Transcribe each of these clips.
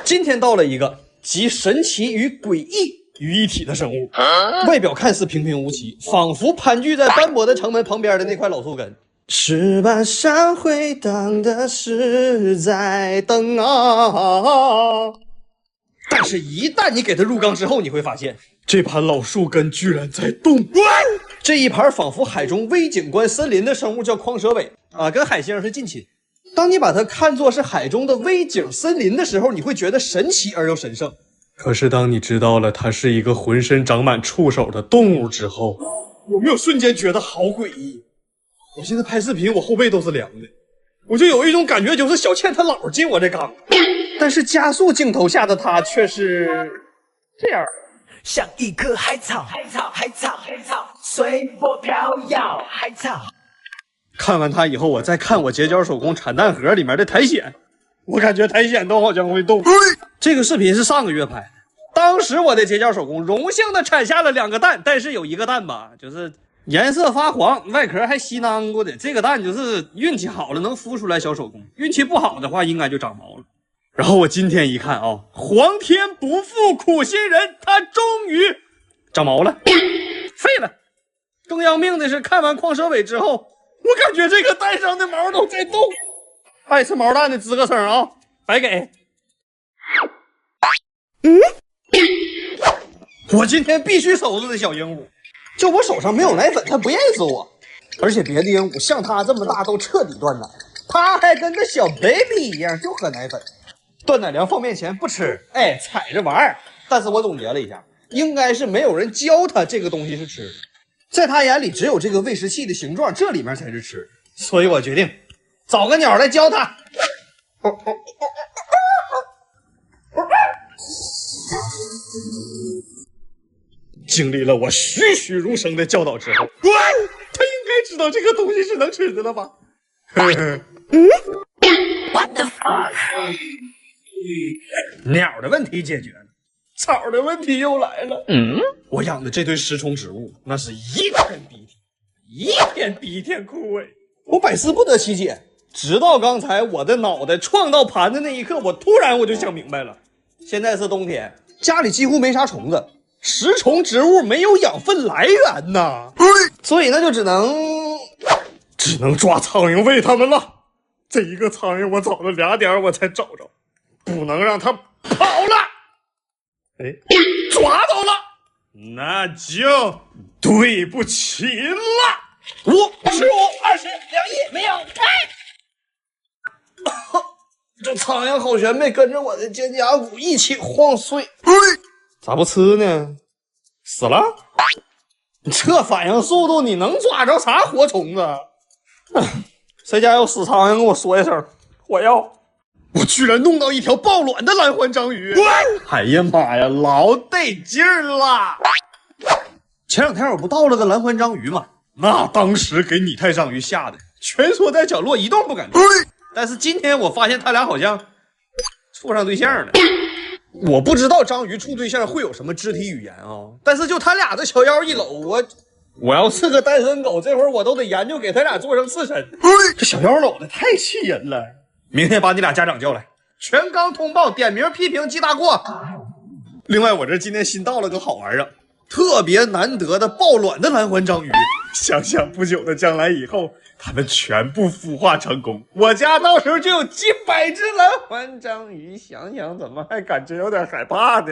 今天到了一个集神奇与诡異于一体的生物，外表看似平平无奇，仿佛盘踞在斑驳的城门旁邊的那塊老樹根。石板上回荡的是在等啊！但是，一旦你给它入缸之後，你会发现这盘老树根居然在动。这一盘仿佛海中微景观森林的生物叫蟒蛇尾啊，跟海星是近亲。当你把它看作是海中的微景森林的时候，你会觉得神奇而又神圣。可是当你知道了它是一个浑身长滿触手的動物之後，有沒有瞬間覺得好詭異？我現在拍視頻，我後背都是涼的，我就有一種感覺，就是小倩她姥進我這缸，但是加速鏡頭下的她卻是這樣，像一棵海草，海草，海草，海草，隨波飄搖，海草。看完它以後，我再看我截角手工產蛋盒裡面的苔蘚，我感覺苔蘚都好像會動。這個視頻是上個月拍的，當時我的截角手工榮幸的產下了2個蛋，但是有一個蛋吧，就是顏色發黃，外殼還稀囊過的。這個蛋就是運氣好了能孵出來小手工，運氣不好的話應該就長毛了。然後我今天一看啊，皇天不負苦心人，它終於長毛了，廢了。更要命的是，看完蟒蛇尾之後，我感覺這個蛋上的毛都在動。愛吃毛蛋的吱個聲啊，白給。我今天必須收拾這小鸚鵡，就我手上沒有奶粉，它不認識我。而且別的鸚鵡像它這麼大都徹底斷奶，它還跟個小 baby 一樣就喝奶粉。斷奶糧放面前不吃，哎，踩着玩。但是我總結了一下，應該是沒有人教它這個東西是吃的，在他眼裡只有這個餵食器的形狀，這裡面才是吃。所以我決定找個鳥來教它。經歷了我栩栩如生的教導之後，他應該知道這個東西是能吃的了吧？What the fuck？ 鳥的問題解決了，草的問題又來了。我養的這堆食蟲植物，那是一天比一天枯萎，我百思不得其解。直到剛才我的腦袋撞到盤的那一刻，我突然就想明白了。現在是冬天，家裡幾乎沒啥蟲子，食蟲植物沒有養分來源吶，所以那就只能抓蒼蠅餵它們了。這一個蒼蠅我找了2點我才找着，不能讓它跑了。哎，抓到了，那就對不起了。5、15、20、2億沒有。這蒼蠅好懸沒跟着我的肩胛骨一起晃碎，咋不吃呢？死了？這反應速度你能抓着啥活蟲子？誰家有死蒼蠅跟我說一聲，我要。我居然弄到一條抱卵的藍環章魚！哎呀媽呀，老得勁兒了！前2天我不倒了個藍環章魚嗎？那當時給擬態章魚嚇得蜷縮在角落一動不敢動。但是今天我發現他倆好像處上對象了。我不知道章魚處對象會有什麼肢體語言啊，但是就他倆這小腰一摟，我要是個單身狗，這會兒我都得研究給他倆做成刺身。這小腰摟的太氣人了。明天把你倆家長叫來，全缸通報，點名批評記大過。另外我這今天新到了個好玩啊，特別難得的抱卵的藍環章魚。想想不久的將來以後，它們全部孵化成功，我家到時候就有幾百隻藍環章魚。想想怎麼還感覺有點害怕呢？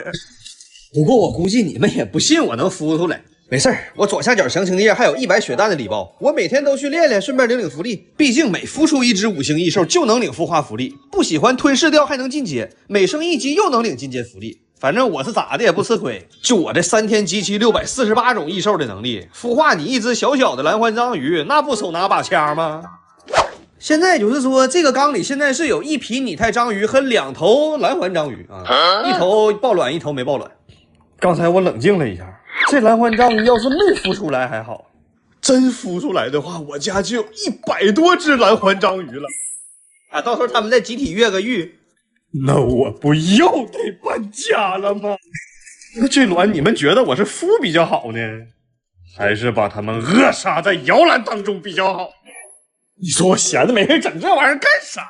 不過我估計你們也不信我能孵出來。沒事兒，我左下角詳情頁還有100血蛋的禮包，我每天都去練練，順便領福利。畢竟每孵出1隻5星異獸就能領孵化福利，不喜歡吞噬掉還能進階，每升1級又能領進階福利。反正我是咋的也不吃虧，就我這3天集齊648種異獸的能力，孵化你一隻小小的藍環章魚，那不手拿把槍嗎？現在就是說，這個缸裡現在是有1匹擬態章魚和2頭藍環章魚啊，一頭抱卵，一頭沒抱卵。剛才我冷靜了一下，這藍環章魚要是沒孵出來還好，真孵出來的話，我家就有100多隻藍環章魚了。啊，到時候他們再集體越個獄，那我不又得搬家了嗎？那這卵你們覺得我是孵比較好呢，還是把他們扼殺在搖籃當中比較好？你說我閒的沒事整這玩意兒幹啥？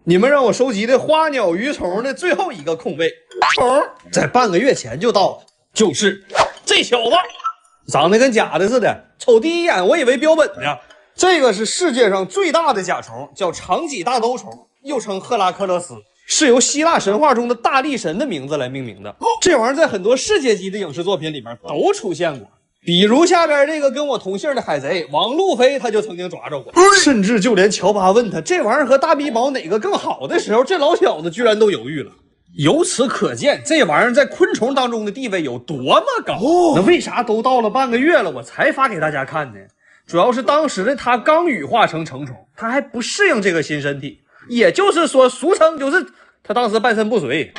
你们讓我收集的花鳥魚蟲的最後一個空位，蟲在半個月前就到了，就是這小子，長得跟假的似的，瞅第一眼我以為標本呢。這個是世界上最大的甲蟲，叫長脊大兜蟲，又稱赫拉克勒斯，是由希臘神話中的大力神的名字來命名的。這玩意兒在很多世界級的影視作品裡面都出現過。比如下邊這個跟我同姓的海賊王路飛，他就曾經抓着過，甚至就連喬巴問他這玩意兒和大鼻毛哪個更好的時候，這老小子居然都猶豫了。由此可見，這玩意兒在昆蟲當中的地位有多麼高。那為啥都到了半個月了，我才發給大家看呢？主要是當時的他剛羽化成成蟲，他還不適應這個新身體，也就是說，俗稱就是他當時半身不遂。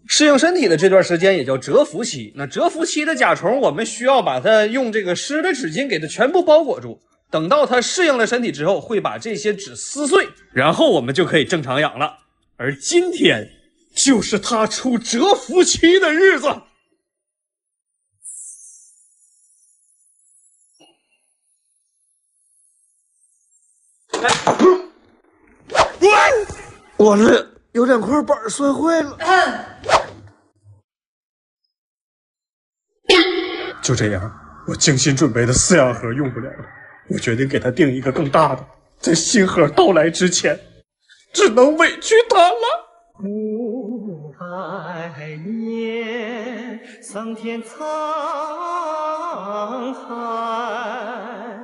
適應身體的這段時間也叫蟄伏期。那蟄伏期的甲蟲，我們需要把它用這個濕的紙巾給它全部包裹住。等到它適應了身體之後，會把這些紙撕碎，然後我們就可以正常養了。而今天就是它出蟄伏期的日子。我这有两塊板摔壞了。就這樣，我精心準備的4樣盒用不了了，我決定給他訂一個更大的，在新盒到來之前，只能委屈他了。500年，桑田滄海，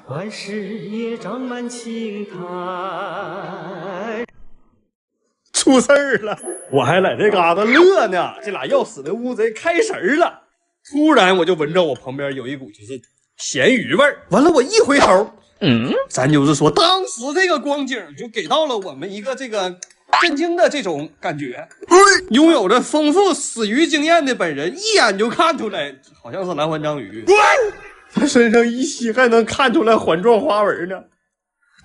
萬事也長滿青苔。出事兒了，我還在這嘎達樂呢，這倆要死的烏賊開神了。突然我就聞着我旁邊有一股就是鹹魚味兒，完了我一回頭，咱就是說當時這個光景就給到了我們一個這個震驚的這種感覺。擁有着豐富死魚經驗的本人一眼就看出來，好像是藍環章魚，他身上依稀還能看出來環狀花紋呢，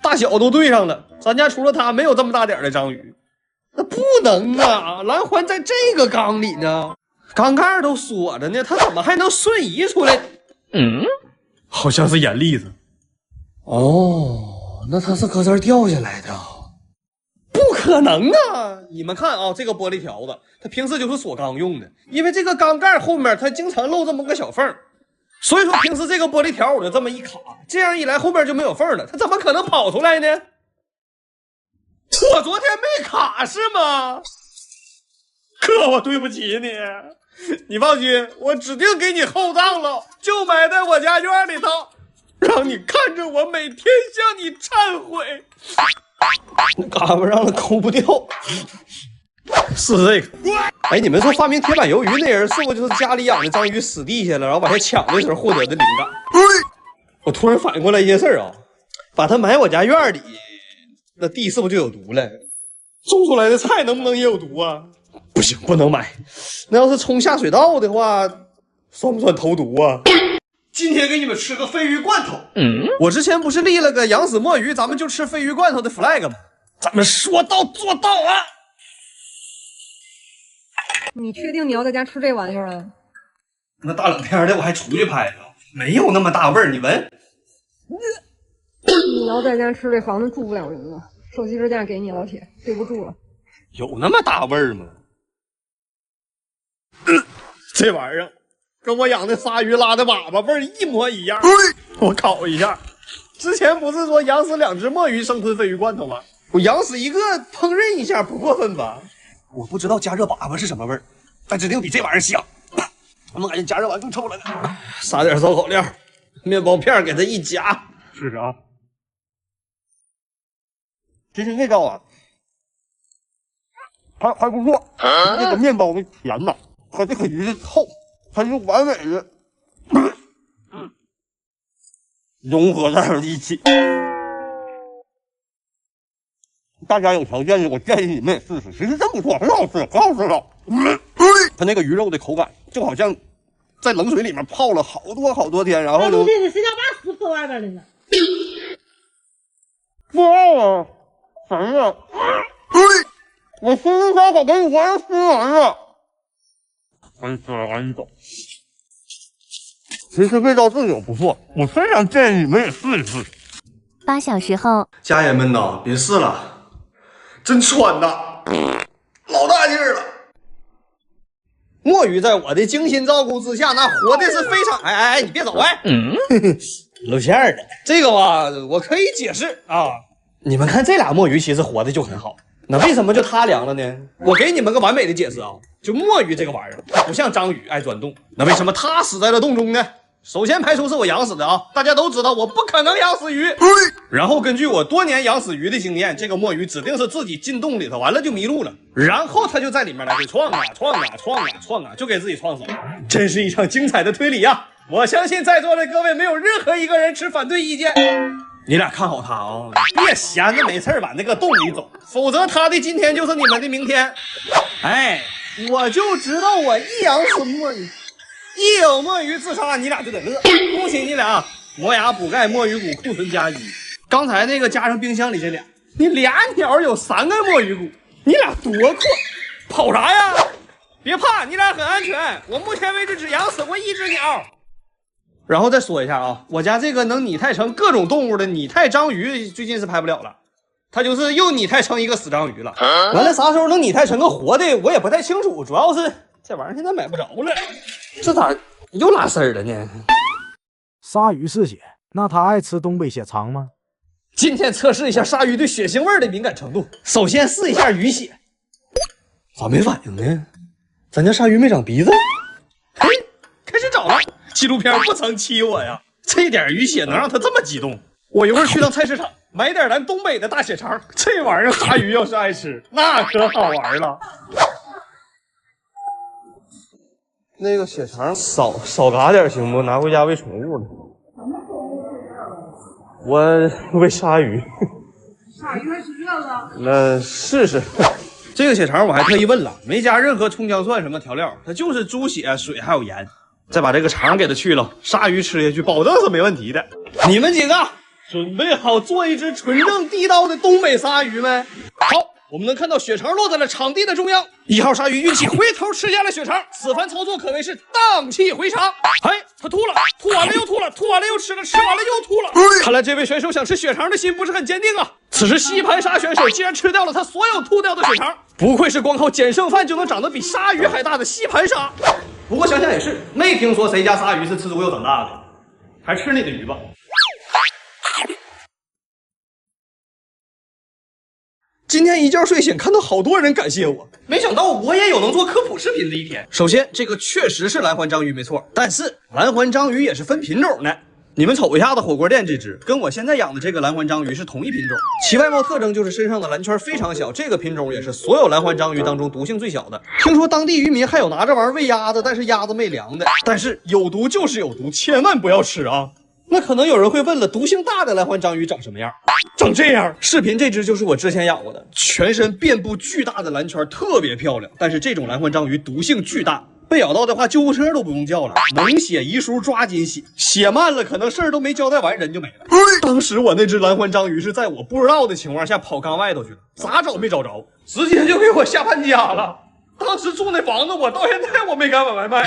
大小都對上了。咱家除了他沒有這麼大點的章魚。那不能啊，藍環在這個缸裡呢，缸蓋都鎖着呢，它怎麼還能瞬移出來？好像是眼粒子。哦，那它是擱這兒掉下來的？不可能啊！你們看啊，這個玻璃條子，它平時就是鎖缸用的，因為這個缸蓋後面它經常漏這麼個小縫，所以說平時這個玻璃條我就這麼一卡，這樣一來後面就沒有縫了，它怎麼可能跑出來呢？我昨天沒卡是嗎？哥，我對不起你，你放心，我指定給你厚葬了，就埋在我家院裡頭，讓你看着我每天向你懺悔。那嘎巴讓它摳不掉，是這個。哎，你們說發明鐵板魷魚那人是不是就是家裡養的章魚死地下了，然後把它搶的時候獲得的靈感？我突然反應過來一件事啊，把它埋我家院裡，那地是不是就有毒了？種出來的菜能不能也有毒啊？不行，不能買。那要是冲下水道的話，算不算投毒啊？今天給你們吃個鯡魚罐頭。我之前不是立了個養死墨魚咱們就吃鯡魚罐頭的 flag 嗎？咱們說到做到啊！你確定你要在家吃這玩意兒啊？那大冷天的我還出去拍呢，沒有那麼大味兒，你聞。你要在家吃這房子住不了人了，手機支架給你，老鐵，對不住了。有那麼大味兒嗎？這玩意兒跟我養的鯊魚拉的粑粑味兒一模一樣。我考一下，之前不是說養死2隻墨魚生吞鯡魚罐頭嗎？我養死一個烹飪一下不過分吧？我不知道加熱粑粑是什麼味兒，但指定比這玩意兒香。我们感覺加熱完更臭了呢。撒點燒烤料，麵包片給它一夾，試試啊。其實味道啊，還不錯。這個麵包的甜吶，和這個魚的透，它就完美的融合在了一起。大家有條件的，我建議你們也試試，其實真不錯，很好吃，很好吃的。它那個魚肉的口感就好像在冷水裡面泡了好多天，然後就。这是谁家把屎泼外邊的呢？不知道啊，谁呀？我新鲜烧烤给你玩吃完了，赶紧吃了，赶緊走。其實味道真有不錯，我非常建議你們也試一試。 8小時後，家人們吶，別試了。真穿吶，老大劲儿了。墨鱼在我的精心照顾之下，那活的是非常……哎，你别走哎！露馅了。这个吧，我可以解释啊。你们看这俩墨鱼，其实活的就很好。那为什么就它凉了呢？我給你們個完美的解釋啊，就墨魚這個玩意兒，它不像章魚愛鑽洞。那為什麼它死在了洞中呢？首先排除是我養死的啊，大家都知道我不可能養死魚。然後根據我多年養死魚的經驗，這個墨魚指定是自己進洞裡頭，完了就迷路了，然後它就在裡面來回撞啊，就給自己撞死了。真是一場精彩的推理啊！我相信在座的各位沒有任何一個人持反對意見。你倆看好他啊，別閒着沒事往那個洞裡走，否則他的今天就是你們的明天。哎，我就知道我一養死墨魚，一有墨魚自殺，你倆就得樂。恭喜你倆，磨牙補鈣墨魚骨庫存加1。剛才那個加上冰箱裡這倆，你倆鳥有3個墨魚骨，你倆多闊，跑啥呀？別怕，你倆很安全。我目前為止只養死過1隻鳥。然後再說一下啊，我家這個能擬態成各種動物的擬態章魚最近是拍不了了，它就是又擬態成一個死章魚了。完了啥時候能擬態成個活的我也不太清楚，主要是這玩意兒現在買不着了。這咋又拉絲兒了呢？鯊魚是血，那它愛吃東北血腸嗎？今天測試一下鯊魚對血腥味的敏感程度，首先試一下魚血。咋沒反應呢？咱家鯊魚沒長鼻子？嘿，開始找了。紀錄片不曾欺我呀，這點魚血能讓他這麼激動。我一會兒去趟菜市場買點咱東北的大血腸，這玩意兒鯊魚要是愛吃，那可好玩了。那個血腸少嘎點行不？拿回家餵寵物了。我餵鯊魚。鯊魚還吃這個？那試試。這個血腸我還特意問了，沒加任何蔥薑蒜什麼調料，它就是豬血、水還有鹽。再把這個腸給它去了，鯊魚吃下去保證是沒問題的。你們幾個準備好做一隻純正地道的東北鯊魚沒？好，我們能看到血腸落在了場地的中央。1號鯊魚運氣回頭吃下了血腸，此番操作可謂是蕩氣回腸。哎，他吐了，吐完了又吐了，吐完了又吃了，吃完了又吐了。看來這位選手想吃血腸的心不是很堅定啊。此時吸盤鯊選手竟然吃掉了他所有吐掉的血腸，不愧是光靠撿剩飯就能長得比鯊魚還大的吸盤鯊。不過想想也是，沒聽說誰家鯊魚是吃豬肉長大的，還吃你的魚吧。今天一覺睡醒，看到好多人感謝我，沒想到我也有能做科普視頻的一天。首先，這個確實是藍環章魚沒錯，但是藍環章魚也是分品種的。你們瞅一下子火鍋店這隻，跟我現在養的這個藍環章魚是同一品種，其外貌特徵就是身上的藍圈非常小，這個品種也是所有藍環章魚當中毒性最小的。聽說當地漁民還有拿這玩意兒餵鴨子，但是鴨子沒涼的。但是有毒就是有毒，千萬不要吃啊！那可能有人會問了，毒性大的藍環章魚長什麼樣？長這樣。視頻這隻就是我之前養過的，全身遍布巨大的藍圈，特別漂亮。但是這種藍環章魚毒性巨大。被咬到的話，救護車都不用叫了，能寫遺書抓緊寫，寫慢了可能事兒都沒交代完，人就沒了。當時我那隻藍環章魚是在我不知道的情況下跑缸外頭去了，咋找沒找着，直接就給我下判家了。當時住那房子，我到現在我沒敢往外賣。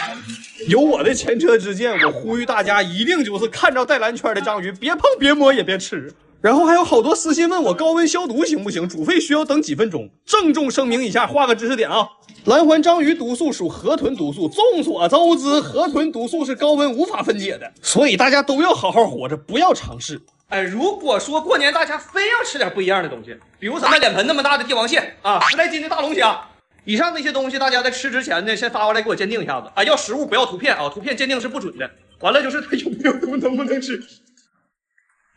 有我的前車之鑑，我呼籲大家一定就是看着帶藍圈的章魚，別碰別摸也別吃。然後還有好多私信問我高溫消毒行不行，煮沸需要等幾分鐘。鄭重聲明一下，畫個知識點啊。藍環章魚毒素屬河豚毒素，眾所周知，河豚毒素是高溫無法分解的，所以大家都要好好活着，不要嘗試。哎，如果說過年大家非要吃點不一樣的東西，比如咱們臉盆那麼大的帝王蟹啊，10來斤的大龍蝦，以上那些東西，大家在吃之前呢，先發過來給我鑑定一下子啊，要實物不要圖片啊，圖片鑑定是不準的。完了就是它有沒有毒，能不能吃，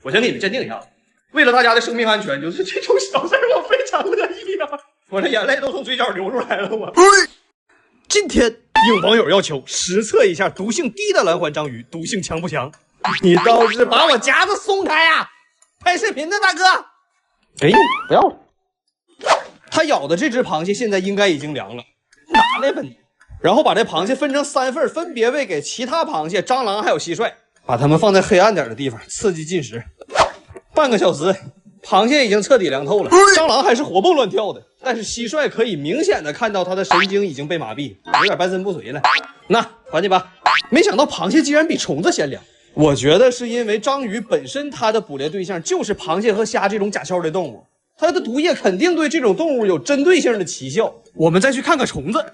我先給你們鑑定一下子。為了大家的生命安全，就是這種小事我非常樂意啊。我這眼淚都從嘴角流出來了。我今天有網友要求實測一下毒性低的藍環章魚毒性強不強。你倒是把我夾子鬆開啊！拍視頻的大哥，給你不要了。他咬的這只螃蟹現在應該已經涼了，拿來吧你。然後把這螃蟹分成3份，分別餵給其他螃蟹、蟑螂還有蟋蟀，把它們放在黑暗點的地方，刺激進食。半個小時。螃蟹已經徹底涼透了，蟑螂還是活蹦亂跳的，但是蟋蟀可以明顯的看到它的神經已經被麻痹，有點半身不遂了。那還去吧。沒想到螃蟹竟然比蟲子先涼，我覺得是因為章魚本身它的捕獵對象就是螃蟹和蝦這種甲殼類動物，它的毒液肯定对這種動物有針對性的奇效。我們再去看看蟲子。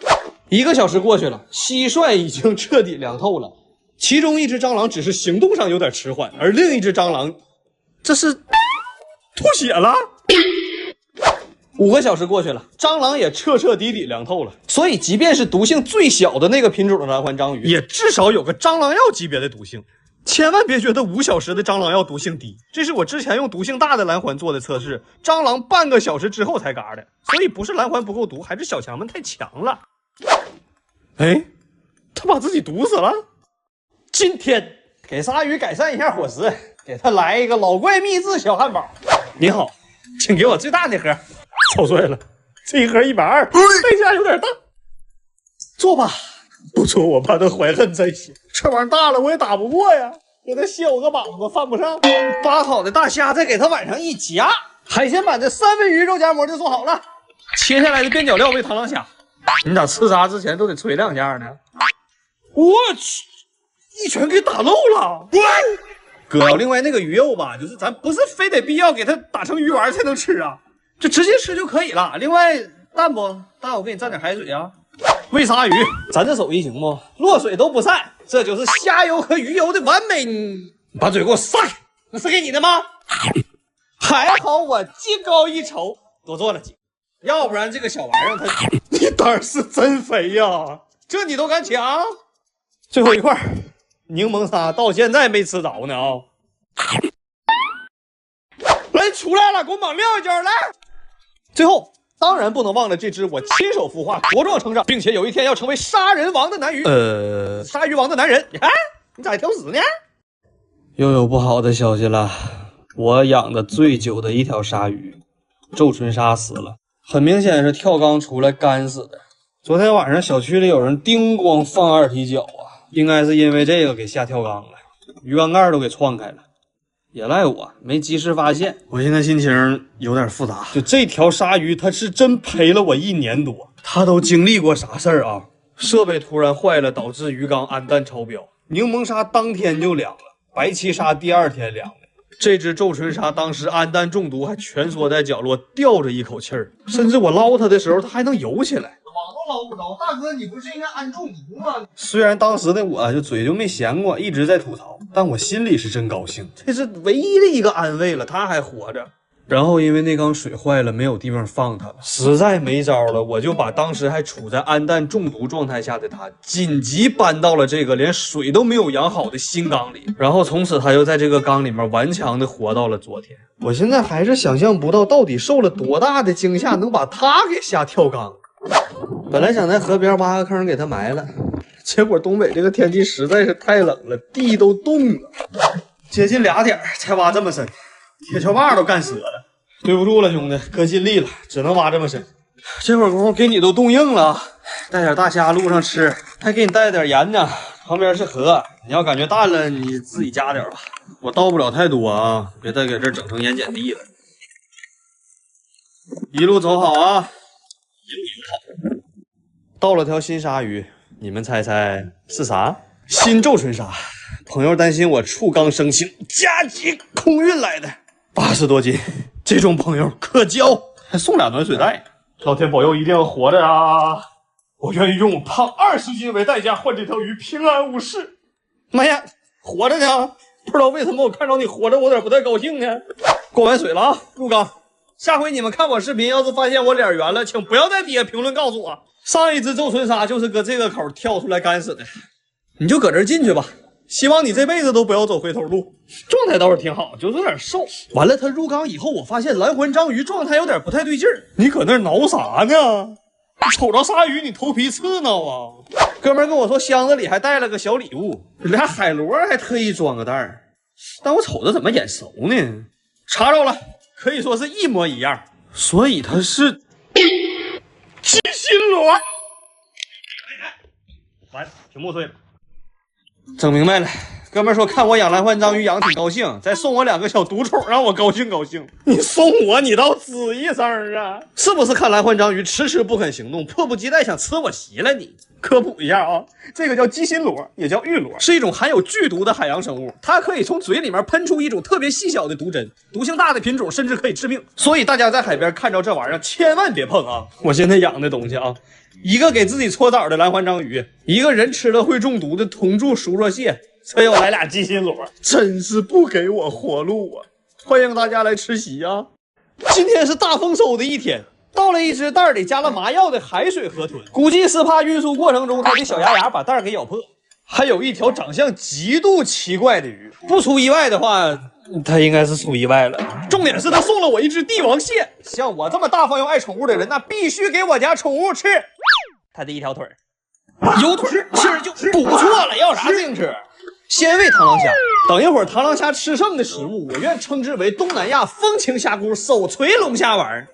1個小時過去了，蟋蟀已經徹底涼透了，其中一只蟑螂只是行動上有點遲緩，而另一只蟑螂，這是吐血了。5個小時過去了，蟑螂也徹徹底底涼透了。所以，即便是毒性最小的那個品種的藍環章魚，也至少有個蟑螂药級別的毒性。千萬別覺得5小時的蟑螂藥毒性低，這是我之前用毒性大的蓝環做的測試，蟑螂半個小時之後才嘎的。所以不是藍環不夠毒，還是小强們太強了。哎，他把自己毒死了。今天給鯊魚改善一下伙食，給他來一個老怪秘制小漢堡。你好，請給我最大那盒。操碎了，這一盒120，代價有點大。做吧，不做我怕他懷恨在心。這玩意大了我也打不過呀，给他削个膀子犯不上。扒好的大蝦再給他往上一夾，海鮮版的三文魚肉夾饃就做好了。切下來的邊角料餵螳螂蝦。你咋刺殺之前都得吹2下呢？我去，一拳給打漏了。哥，另外那個魚肉吧，就是咱不是非得必要給它打成魚丸才能吃啊，就直接吃就可以了。另外蛋不蛋，我給你蘸點海水啊。餵鯊魚，咱這手藝行不？落水都不散，這就是蝦油和魚油的完美。你把嘴給我撒開，那是給你的嗎？還好我技高一籌，多做了幾個，要不然這個小玩意兒它，你膽是真肥呀，這你都敢搶？最後一塊檸檬沙到現在沒吃着呢啊！來，出來了，給我猛撂一跤來！最後。當然不能忘了這隻我親手孵化、茁壯成長，並且有一天要成為殺人王的男魚。鯊魚王的男人，你看你咋還挑食呢？又有不好的消息了，我養的最久的一條鯊魚，皺唇鯊死了，很明顯是跳缸出來乾死的。昨天晚上小區裡有人叮咣放2踢腳啊，應該是因為這個給嚇跳缸了，魚缸蓋都給撞開了。也賴我沒及時發現，我現在心情有點複雜。就這條鯊魚，它是真陪了我1年多，它都經歷過啥事兒啊？設備突然壞了，導致魚缸氨氮超標，檸檬鯊當天就涼了，白鰭鯊第2天涼了。這隻皺唇鯊當時氨氮中毒，還蜷縮在角落吊着一口氣兒，甚至我撈它的時候，它還能游起來。網都撈不着，大哥，你不是應該氨中毒嗎？雖然當時的我就嘴就沒閒過，一直在吐槽，但我心裡是真高興，這是唯一的一個安慰了，他還活着。然後因為那缸水壞了，沒有地方放它了，實在沒招了，我就把當時還處在氨氮中毒狀態下的它緊急搬到了這個連水都沒有養好的新缸裡，然後從此它就在這個缸裡面頑強的活到了昨天。我現在還是想象不到到底受了多大的驚嚇能把它給嚇跳缸。本來想在河邊挖個坑給它埋了，結果東北這個天氣實在是太冷了，地都凍了，接近2點才挖這麼深，鐵鍬把都幹折了。對不住了兄弟，哥盡力了，只能挖這麼深。這會兒功夫給你都凍硬了，帶點大蝦路上吃，還給你帶點鹽呢。旁邊是河，你要感覺淡了你自己加點吧，我倒不了太多啊，別再給這整成鹽鹼地了。一路走好啊，一路走好。到了條新鯊魚，你們猜猜是啥？新皺唇鯊。朋友擔心我觸缸生情，加急空運來的，80多斤，這種朋友可交，還送倆暖水袋。老天保佑一定要活着啊！我願意用胖20斤為代價換這條魚平安無事。媽呀，活着呢！不知道為什麼我看到你活着，我有點不太高興呢。過完水了啊，入缸。下回你們看我視頻，要是發現我臉圓了，請不要在底下評論告訴我。上一隻皺唇鯊就是擱這個口跳出來乾死的，你就擱這兒進去吧。希望你這輩子都不要走回頭路。狀態倒是挺好，就是有點瘦。完了，他入缸以後，我發現藍環章魚狀態有點不太對勁兒。你搁那兒撓啥呢？瞅着鯊魚你頭皮刺撓啊！哥們兒跟我說箱子裡還帶了個小禮物，2海螺還特意裝個袋兒，但我瞅着怎麼眼熟呢？查着了，可以說是一模一樣，所以它是鸡心螺。完，屏幕碎了。整明白了，哥們說看我養藍環章魚養挺高興，再送我2個小毒蟲，讓我高興高興。你送我，你倒吱一聲啊！是不是看藍環章魚遲遲不肯行動，迫不及待想吃我席了你？科普一下啊，這個叫雞心螺，也叫玉螺，是一種含有剧毒的海洋生物。它可以從嘴裡面噴出一種特別細小的毒針，毒性大的品種甚至可以致命。所以大家在海邊看着这玩意儿，千萬別碰啊！我現在養的東西啊，一個給自己搓澡的藍環章魚，一個人吃了會中毒的銅柱熟若蟹，這又來倆雞心螺，真是不給我活路啊！歡迎大家來吃席啊！今天是大豐收的一天。到了一只袋裡加了麻藥的海水河豚，估計是怕運輸過程中它的小牙把袋給咬破。還有一條長相極度奇怪的魚，不出意外的話，它應該是出意外了。重點是他送了我一只帝王蟹，像我這麼大方又愛寵物的人，那必須給我家寵物吃它的一条腿，有腿其實就不錯了，要啥自行車？先餵螳螂蝦，等一會兒螳螂蝦吃剩的食物，我願稱之為東南亞風情蝦蛄手錘龍蝦丸。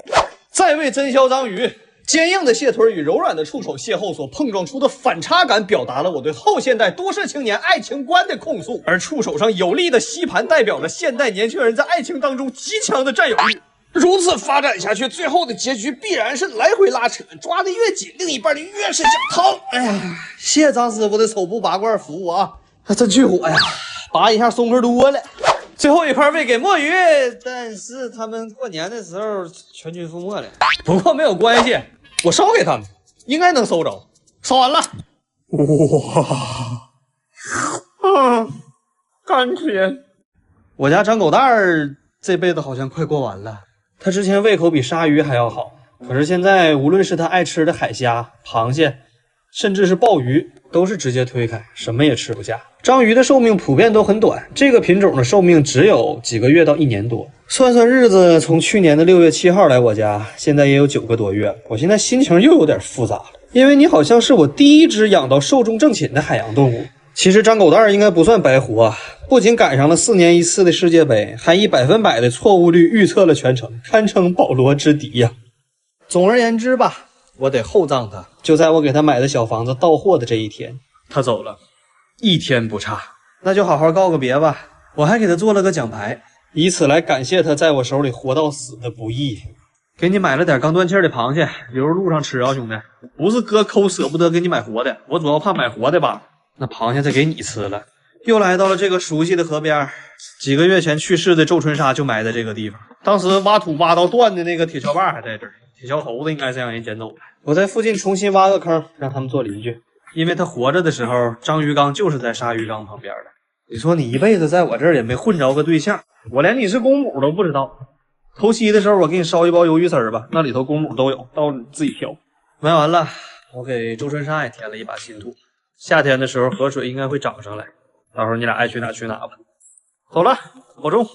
再餵真肖章魚，堅硬的蟹腿與柔軟的觸手邂逅所碰撞出的反差感，表達了我對後現代都市青年愛情觀的控訴。而觸手上有力的吸盤，代表了現代年輕人在愛情當中極強的占有欲。如此發展下去，最後的結局必然是來回拉扯，抓得越緊，另一半就越是想逃。哎呀，謝謝張師傅的手部拔罐服務啊，真去火呀！拔一下松快多了。最後一塊餵給墨魚，但是他們過年的時候全军覆沒了。不過沒有關係，我燒給他們，應該能收着。燒完了，哇，感觉我家张狗蛋兒這輩子好像快過完了。他之前胃口比鯊魚還要好，可是現在無論是他愛吃的海蝦、螃蟹，甚至是鮑魚，都是直接推開，什麼也吃不下。章魚的壽命普遍都很短，這個品種的壽命只有幾個月到1年多。算算日子，從去年的6月7號來我家，現在也有9個多月了。我現在心情又有點複雜了，因為你好像是我第一只養到壽終正寢的海洋動物。其實张狗蛋應該不算白活啊，不僅趕上了4年1次的世界杯，還以100%的錯誤率預測了全程，堪稱保羅之敵呀。總而言之吧，我得厚葬他。就在我給他買的小房子到貨的這一天，他走了，1天不差。那就好好告個別吧。我還給他做了個獎牌，以此來感謝他在我手裡活到死的不易。給你買了點剛斷氣的螃蟹，留着路上吃啊，兄弟。不是哥抠舍不得给你買活的，我主要怕買活的吧，那螃蟹再给你吃了。又来到了这个熟悉的河邊，幾個月前去世的周春沙就埋在這個地方。當時挖土挖到斷的那個鐵鍬把還在這兒，鐵鍬頭子應該是讓人撿走了。我在附近重新挖個坑，讓他們做鄰居。因為他活着的時候，章魚缸就是在鯊魚缸旁邊的。你說你一輩子在我這兒也沒混着個對象，我連你是公母都不知道。頭七的時候我給你燒一包魷魚絲吧，那裡頭公母都有，到你自己挑。埋完了，我給周春沙也填了一把新土。夏天的時候河水應該會漲上來，到時候你倆愛去哪去哪吧。走了，保重。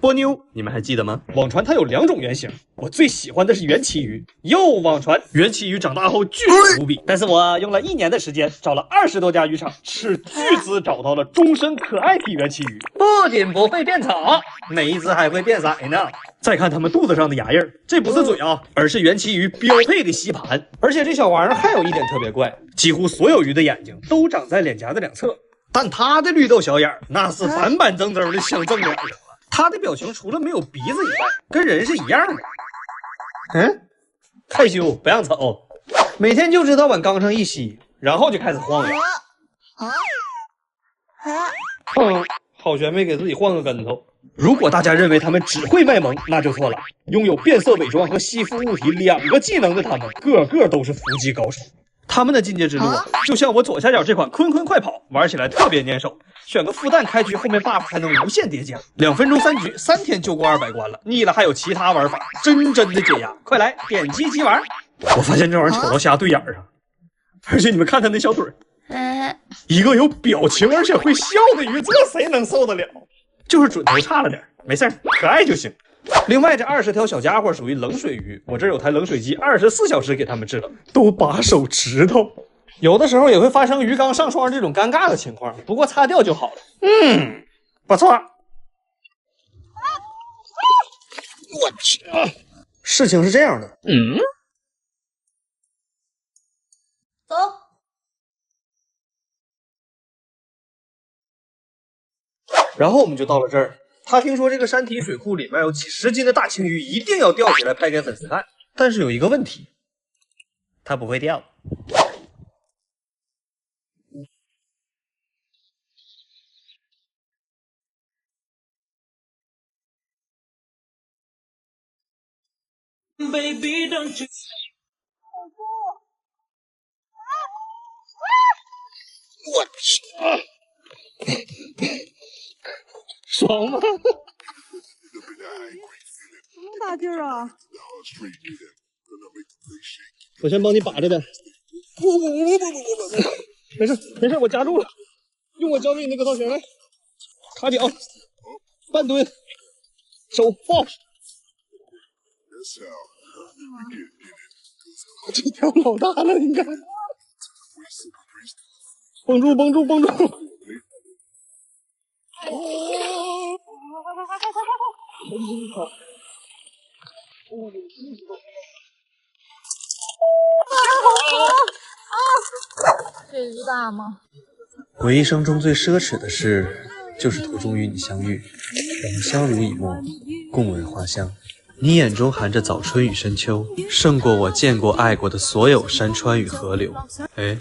波妞，你們還記得嗎？網傳它有2種原型，我最喜歡的是元鰭魚。又網傳元鰭魚長大後巨醜無比，但是我用了1年的時間，找了20多家漁場，斥巨資找到了終身可愛體元鰭魚。不僅不會變醜，每一隻還會變色呢。再看它們肚子上的牙印，這不是嘴啊，而是元鰭魚標配的吸盤。而且這小玩意兒還有一點特別怪，幾乎所有魚的眼睛都長在臉頰的兩側，但它的綠豆小眼那是板板正正的像正臉。他的表情除了沒有鼻子以外，跟人是一樣的。害羞不讓瞅，每天就知道往缸上一吸，然後就開始晃悠。好懸沒給自己換個跟頭。如果大家認為他們只會賣萌，那就錯了。擁有變色偽裝和吸附物體2個技能的他們，個個都是伏擊高手。他們的進階之路就像我左下角這款坤坤快跑，玩起來特別粘手。選個孵蛋開局，後面 buff 還能無限疊加，2分鐘3局，3天就過200關了。膩了還有其他玩法，真的解壓！快來點擊即玩。我發現這玩意兒瞅到蝦對眼上，而且你們看它那小腿，一個有表情而且會笑的魚，這誰能受得了？就是準頭差了點，沒事，可愛就行。另外這20條小家伙屬於冷水魚，我這有台冷水機，24小時給他們制冷，都把手指頭。有的時候也會發生魚缸上霜這種尷尬的情況，不過擦掉就好了。不錯。我去，事情是這樣的。走。然後我們就到了這兒。他聽說這個山體水庫裡面有幾十斤的大青魚，一定要釣起來拍給粉絲看。但是有一個問題，它不會釣。Baby, don't you...我去，爽吗？什么大劲儿啊！我先帮你把着点。不，没事，我夹住了。用我教给你那个造型来，卡脚，半蹲，手抱。这条老大了，你看。绷住！这鱼大吗？我一生中最奢侈的事，就是途中与你相遇，我们相濡以沫，共闻花香。你眼中含着早春与深秋，胜過我見過愛過的所有山川與河流。哎，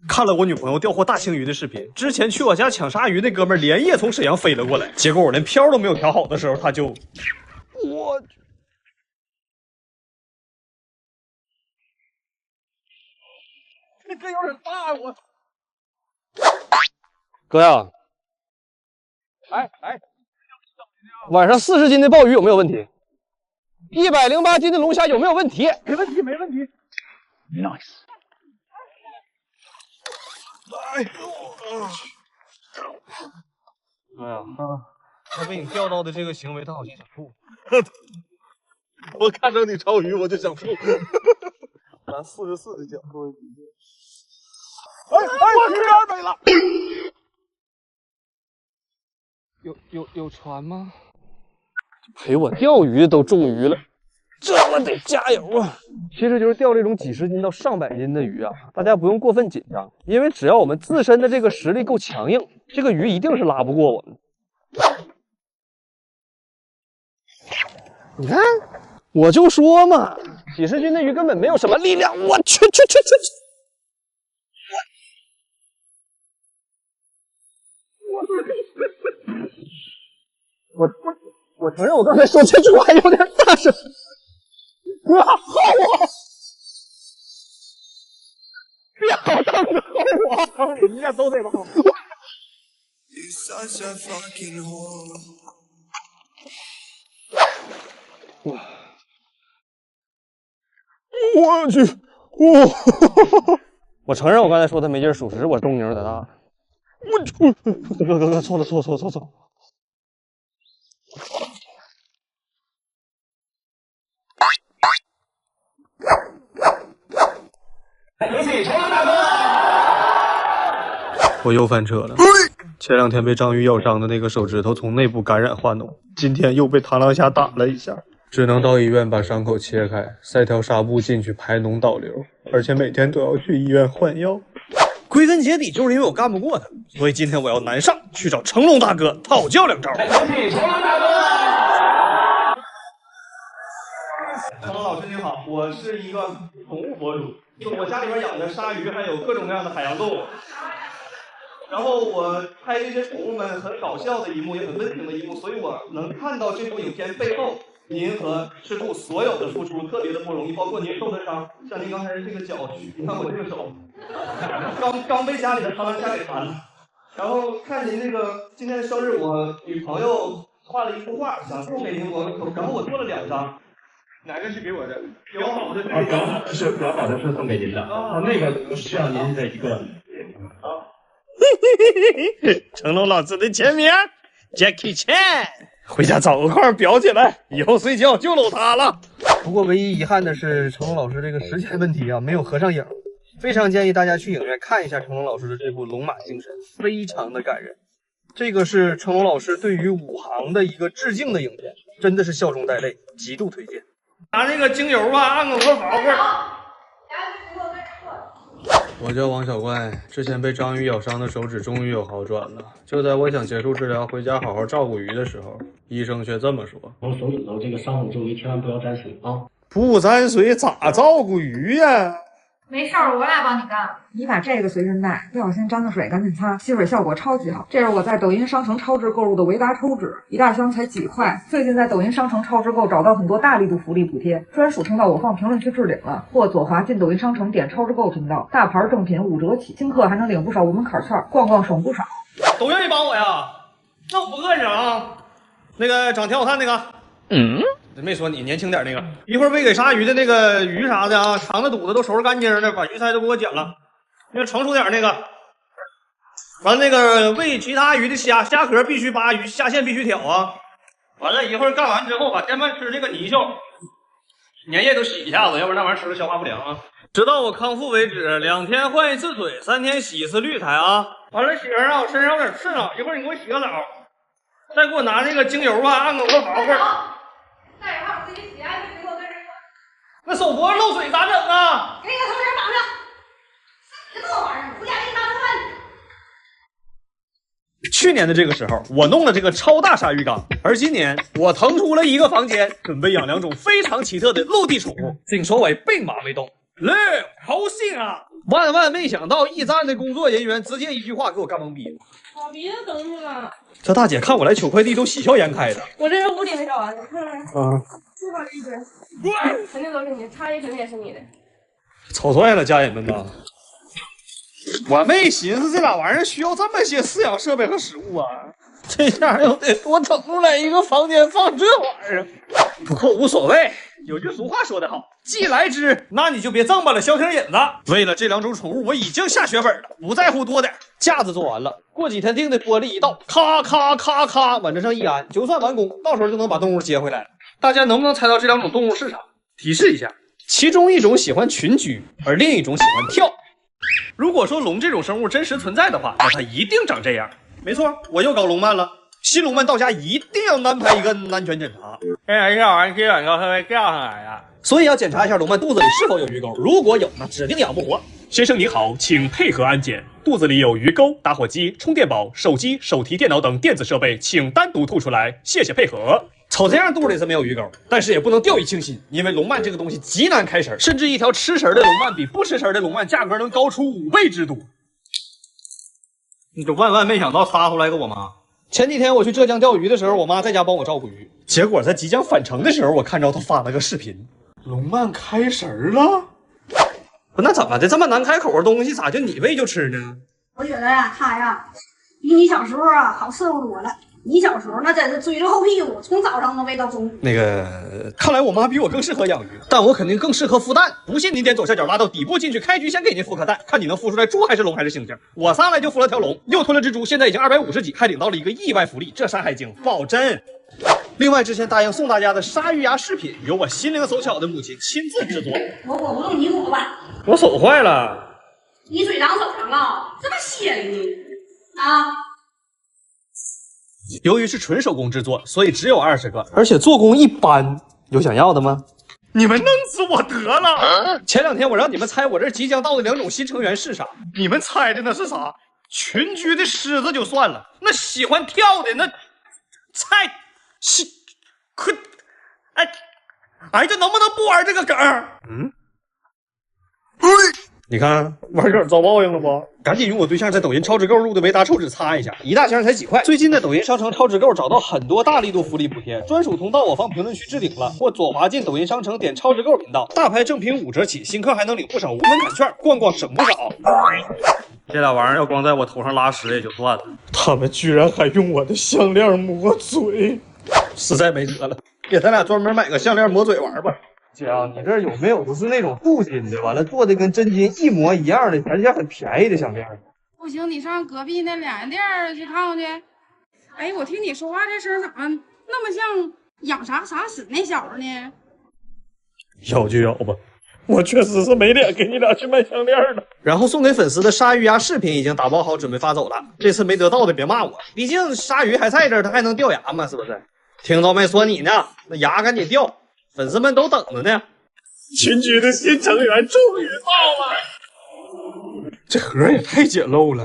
看了我女朋友釣獲大青魚的視頻，之前去我家搶鯊魚那哥們兒連夜從沈陽飛了過來，結果我連漂都沒有調好的時候，他就我。這個有點大，我哥呀，晚上40斤的鮑魚有沒有問題？108斤的龍蝦有沒有問題？沒問題。Nice。哎呀，他被你釣到的這個行為，他好像想吐。我看着你抄魚，我就想吐。咱44的角度。我去200了。有船嗎？陪我釣魚的都中魚了，這我得加油啊！其實就是釣這種幾十斤到上百斤的魚啊，大家不用過分緊張，因為只要我們自身的這個實力夠強硬，這個魚一定是拉不過我們。你看，我就說嘛，幾十斤的魚根本沒有什麼力量。我去！我承認我剛才說這句話有點大聲。哥，薅我！別好瞪着薅我！你應該都得吧？我去！我承認我剛才說他沒勁兒，屬實我動靜有點大。我去！哥，錯了。我又翻車了。前2天被章魚咬傷的那個手指頭從內部感染化膿，今天又被螳螂蝦打了一下，只能到醫院把傷口切開，塞條紗布進去排膿導流，而且每天都要去醫院換藥。歸根結底就是因為我幹不過他，所以今天我要南上去找成龍大哥討教2招。成龍老師您好，我是一個寵物博主，我家裡邊養的鯊魚還有各種各樣的海洋動物。然後我拍這些寵物們很搞笑的一幕，也很溫情的一幕，所以我能看到這部影片背後您和師傅所有的付出特別的不容易，包括您受的傷，像您剛才這個腳，你看我這個手，剛被家裡的螳螂蝦給彈了。然後看您那個今天生日，我女朋友畫了一幅畫，想送給您，然後我做了2張。哪個是給我的？表好的是表好的是送給您的，那個需要您的一個。成龍老師的簽名 ，Jackie Chan， 回家找個塊裱起來，以後睡覺就摟它了。不過唯一遺憾的是，成龍老師這個時間問題啊，沒有合上影。非常建議大家去影院看一下成龍老師的這部《龍馬精神》，非常的感人。這個是成龍老師對於武行的一個致敬的影片，真的是笑中帶淚，極度推薦。拿那個精油吧，按個摩擦會兒。我叫王小怪，之前被章魚咬傷的手指終於有好轉了。就在我想結束治療，回家好好照顧魚的時候，醫生卻這麼說：手指頭這個傷口周圍千萬不要沾水啊！不沾水咋照顧魚呀？没事兒，我俩帮你干。你把这个随身带，不小心沾了水赶紧擦，吸水效果超级好。这是我在抖音商城超值购入的维达抽纸，一大箱才几块。最近在抖音商城超值购找到很多大力度福利补贴，专属通道我放评论区置顶了，或左滑进抖音商城点超值购频道，大牌正品5折起，新客还能领不少无门槛券，逛逛省不少。都愿意帮我呀？那我不膈应啊。那个长挺好看那个，没说你年轻点那个，一会儿喂给鲨鱼的那个鱼啥的啊，肠子肚子都收拾干净的，把鱼鳃都给我剪了。那个成熟点那个，完了那个喂其他鱼的虾壳必须扒，鱼虾线必须挑啊。完了一会儿干完之后，把天饭吃这个泥鳅、粘液都洗一下子，要不然那玩意儿吃了消化不良啊。直到我康复为止，2天换1次水，3天洗1次滤材啊。完了，媳妇儿啊，我身上有点刺挠，一会儿你给我洗个澡，再给我拿那个精油啊，按个我好会儿。再一会儿我自己洗啊，你给我在这说。那手脖子漏水咋整啊？给你个头绳绑上。什么玩意儿？回家给你打饭。去年的这个时候，我弄了这个超大鲨鱼缸，而今年我腾出了一个房间，准备养2种非常奇特的陆地宠物，正所謂兵馬未動。高興啊！萬萬沒想到，驛站的工作人員直接一句話給我幹懵逼了。我鼻子等你了。這大姐看我來取快遞都喜笑顏開的。我這是屋裡沒找完呢，看看。啊。這把一堆，肯定都是你，差一肯定也是你的。草率了，家人們吶！我沒尋思這倆玩意兒需要這麼些飼養設備和食物啊。這下又得多騰出來一個房間放這玩意兒。不過無所謂，有句俗話說得好，既來之，那你就別掙巴了，消停癮子。為了這2種寵物，我已經下血本了，不在乎多點。架子做完了，過幾天訂的玻璃一到，咔咔咔咔往這上一安，就算完工，到時候就能把動物接回來了。大家能不能猜到這2種動物是啥？提示一下，其中一種喜歡群居，而另一種喜歡跳。如果說龍這種生物真實存在的話，那它一定長這樣。沒錯，我又搞龍漫了。新龍漫到家一定要安排一個安全檢查。這小玩意基本上會掉下來的，所以要檢查一下龍漫肚子裡是否有魚鈎，如果有，那指定養不活。先生您好，請配合安檢。肚子裡有魚鈎、打火機、充電寶、手機、手提電腦等電子設備，請單獨吐出來，謝謝配合。瞅這樣肚裡是沒有魚鈎，但是也不能掉以輕心，因為龍漫這個東西極難開食，甚至一條吃食的龍漫比不吃食的龍漫價格能高出5倍之多。你就萬萬沒想到殺出來個我媽。前幾天我去浙江釣魚的時候，我媽在家幫我照顧魚，結果在即將返程的時候，我看着她發了個視頻，龍漫開食了。不，那怎麼的這麼難開口的東西，咋就你餵就吃呢？我覺得呀，它呀，比你小時候啊好伺候多了。你小時候那真是追着後屁股，從早上能餵到中午。那個，看來我媽比我更適合養魚，但我肯定更適合孵蛋。不信你點左下角拉到底部進去，開局先給您孵顆蛋，看你能孵出來豬還是龍還是猩猩。我上來就孵了條龍，又吞了隻豬，現在已經250幾，還領到了一個意外福利，這山海經保真。另外，之前答應送大家的鯊魚牙飾品，由我心靈手巧的母親親自製作。我裹不動你裹吧。我手壞了。你嘴長手上啊，這麼血淋淋啊！由於是純手工製作，所以只有20個，而且做工一般。有想要的嗎？你們弄死我得了！前2天我讓你們猜我這即將到的2種新成員是啥，你們猜的那是啥？群居的獅子就算了，那喜歡跳的那菜可哎，這能不能不玩這個梗？你看玩梗遭報應了不？趕緊用我對象在抖音超值購入的維達抽紙擦一下，一大箱才幾塊。最近在抖音商城超值購找到很多大力度福利補貼，專屬通道我放評論區置頂了，或左滑進抖音商城點超值購頻道，大牌正品5折起，新客還能領不少無門檻券，逛逛省不少。這倆玩意兒要光在我頭上拉屎也就算了，他們居然還用我的項鏈抹嘴，實在沒轍了，給咱倆專門買個項鏈抹嘴玩吧。姐啊，你這有沒有就是那種鍍金的，完了做的跟真金一模一樣的，而且很便宜的項鏈？不行，你上隔壁那2人店去看看去。哎，我聽你說話這聲咋那麼像養啥死那小子呢？要就要吧，我確實是沒臉給你倆去買項鏈了。然後送給粉絲的鯊魚牙飾品已經打包好，準備發走了。這次沒得到的別罵我，畢竟鯊魚還在這兒，它還能掉牙嘛，是不是？聽到沒？說你呢，那牙趕緊掉。粉絲們都等着呢，群居的新成員終於到了。這盒也太簡陋了，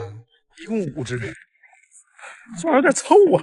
一共5隻，這玩意有點臭啊。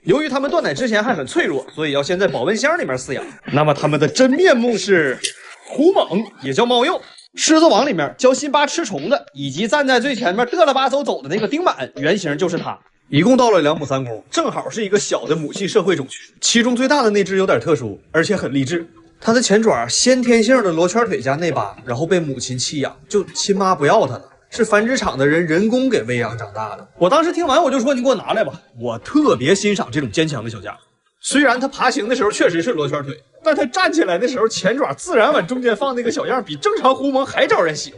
由於它們斷奶之前還很脆弱，所以要先在保溫箱裡面飼養。那麼它們的真面目是虎猛，也叫貓鼬。獅子王里面教辛巴吃虫子，以及站在最前面嘚了吧走的那个丁满，原型就是他。一共到了2亩3公，正好是一个小的母系社会种群。其中最大的那只有点特殊，而且很励志。它的前爪先天性的罗圈腿加内八，然後被母親棄養，就親媽不要它了，是繁殖場的人工給餵養長大的。我當時聽完我就說你給我拿來吧，我特別欣賞這種堅強的小家伙。雖然它爬行的時候確實是羅圈腿，但它站起來的時候前爪自然往中間放那個小樣，比正常狐獴還招人喜歡。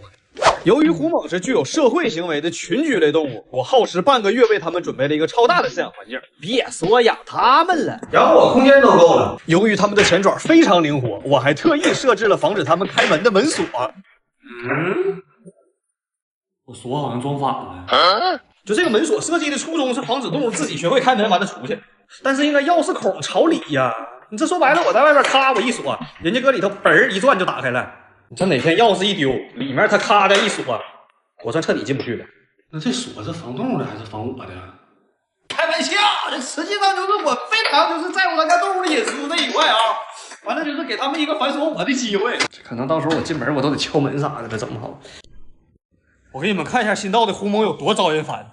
由於狐獴是具有社會行為的群居類動物，我耗時半個月為它們準備了一個超大的飼養環境。別說養它們了，養我空間都夠了。由於它們的前爪非常靈活，我還特意設置了防止它們開門的門鎖。我鎖好像裝反了。就這個門鎖設計的初衷是防止動物自己學會開門完了出去，但是應該鑰匙孔朝裡呀。你這說白了，我在外邊咔我一鎖，人家擱裡頭嘣一轉就打開了。你這哪天鑰匙一丟，裡面他咔的一鎖，我算徹底進不去了。那這鎖是防動物的還是防我的？開玩笑，這實際上就是我非常就是在乎咱家動物的隱私這一塊啊。完了就是給他們一個反鎖我的機會。可能到時候我進門我都得敲門啥的了，整不好。我給你們看一下新到的狐獴有多招人煩。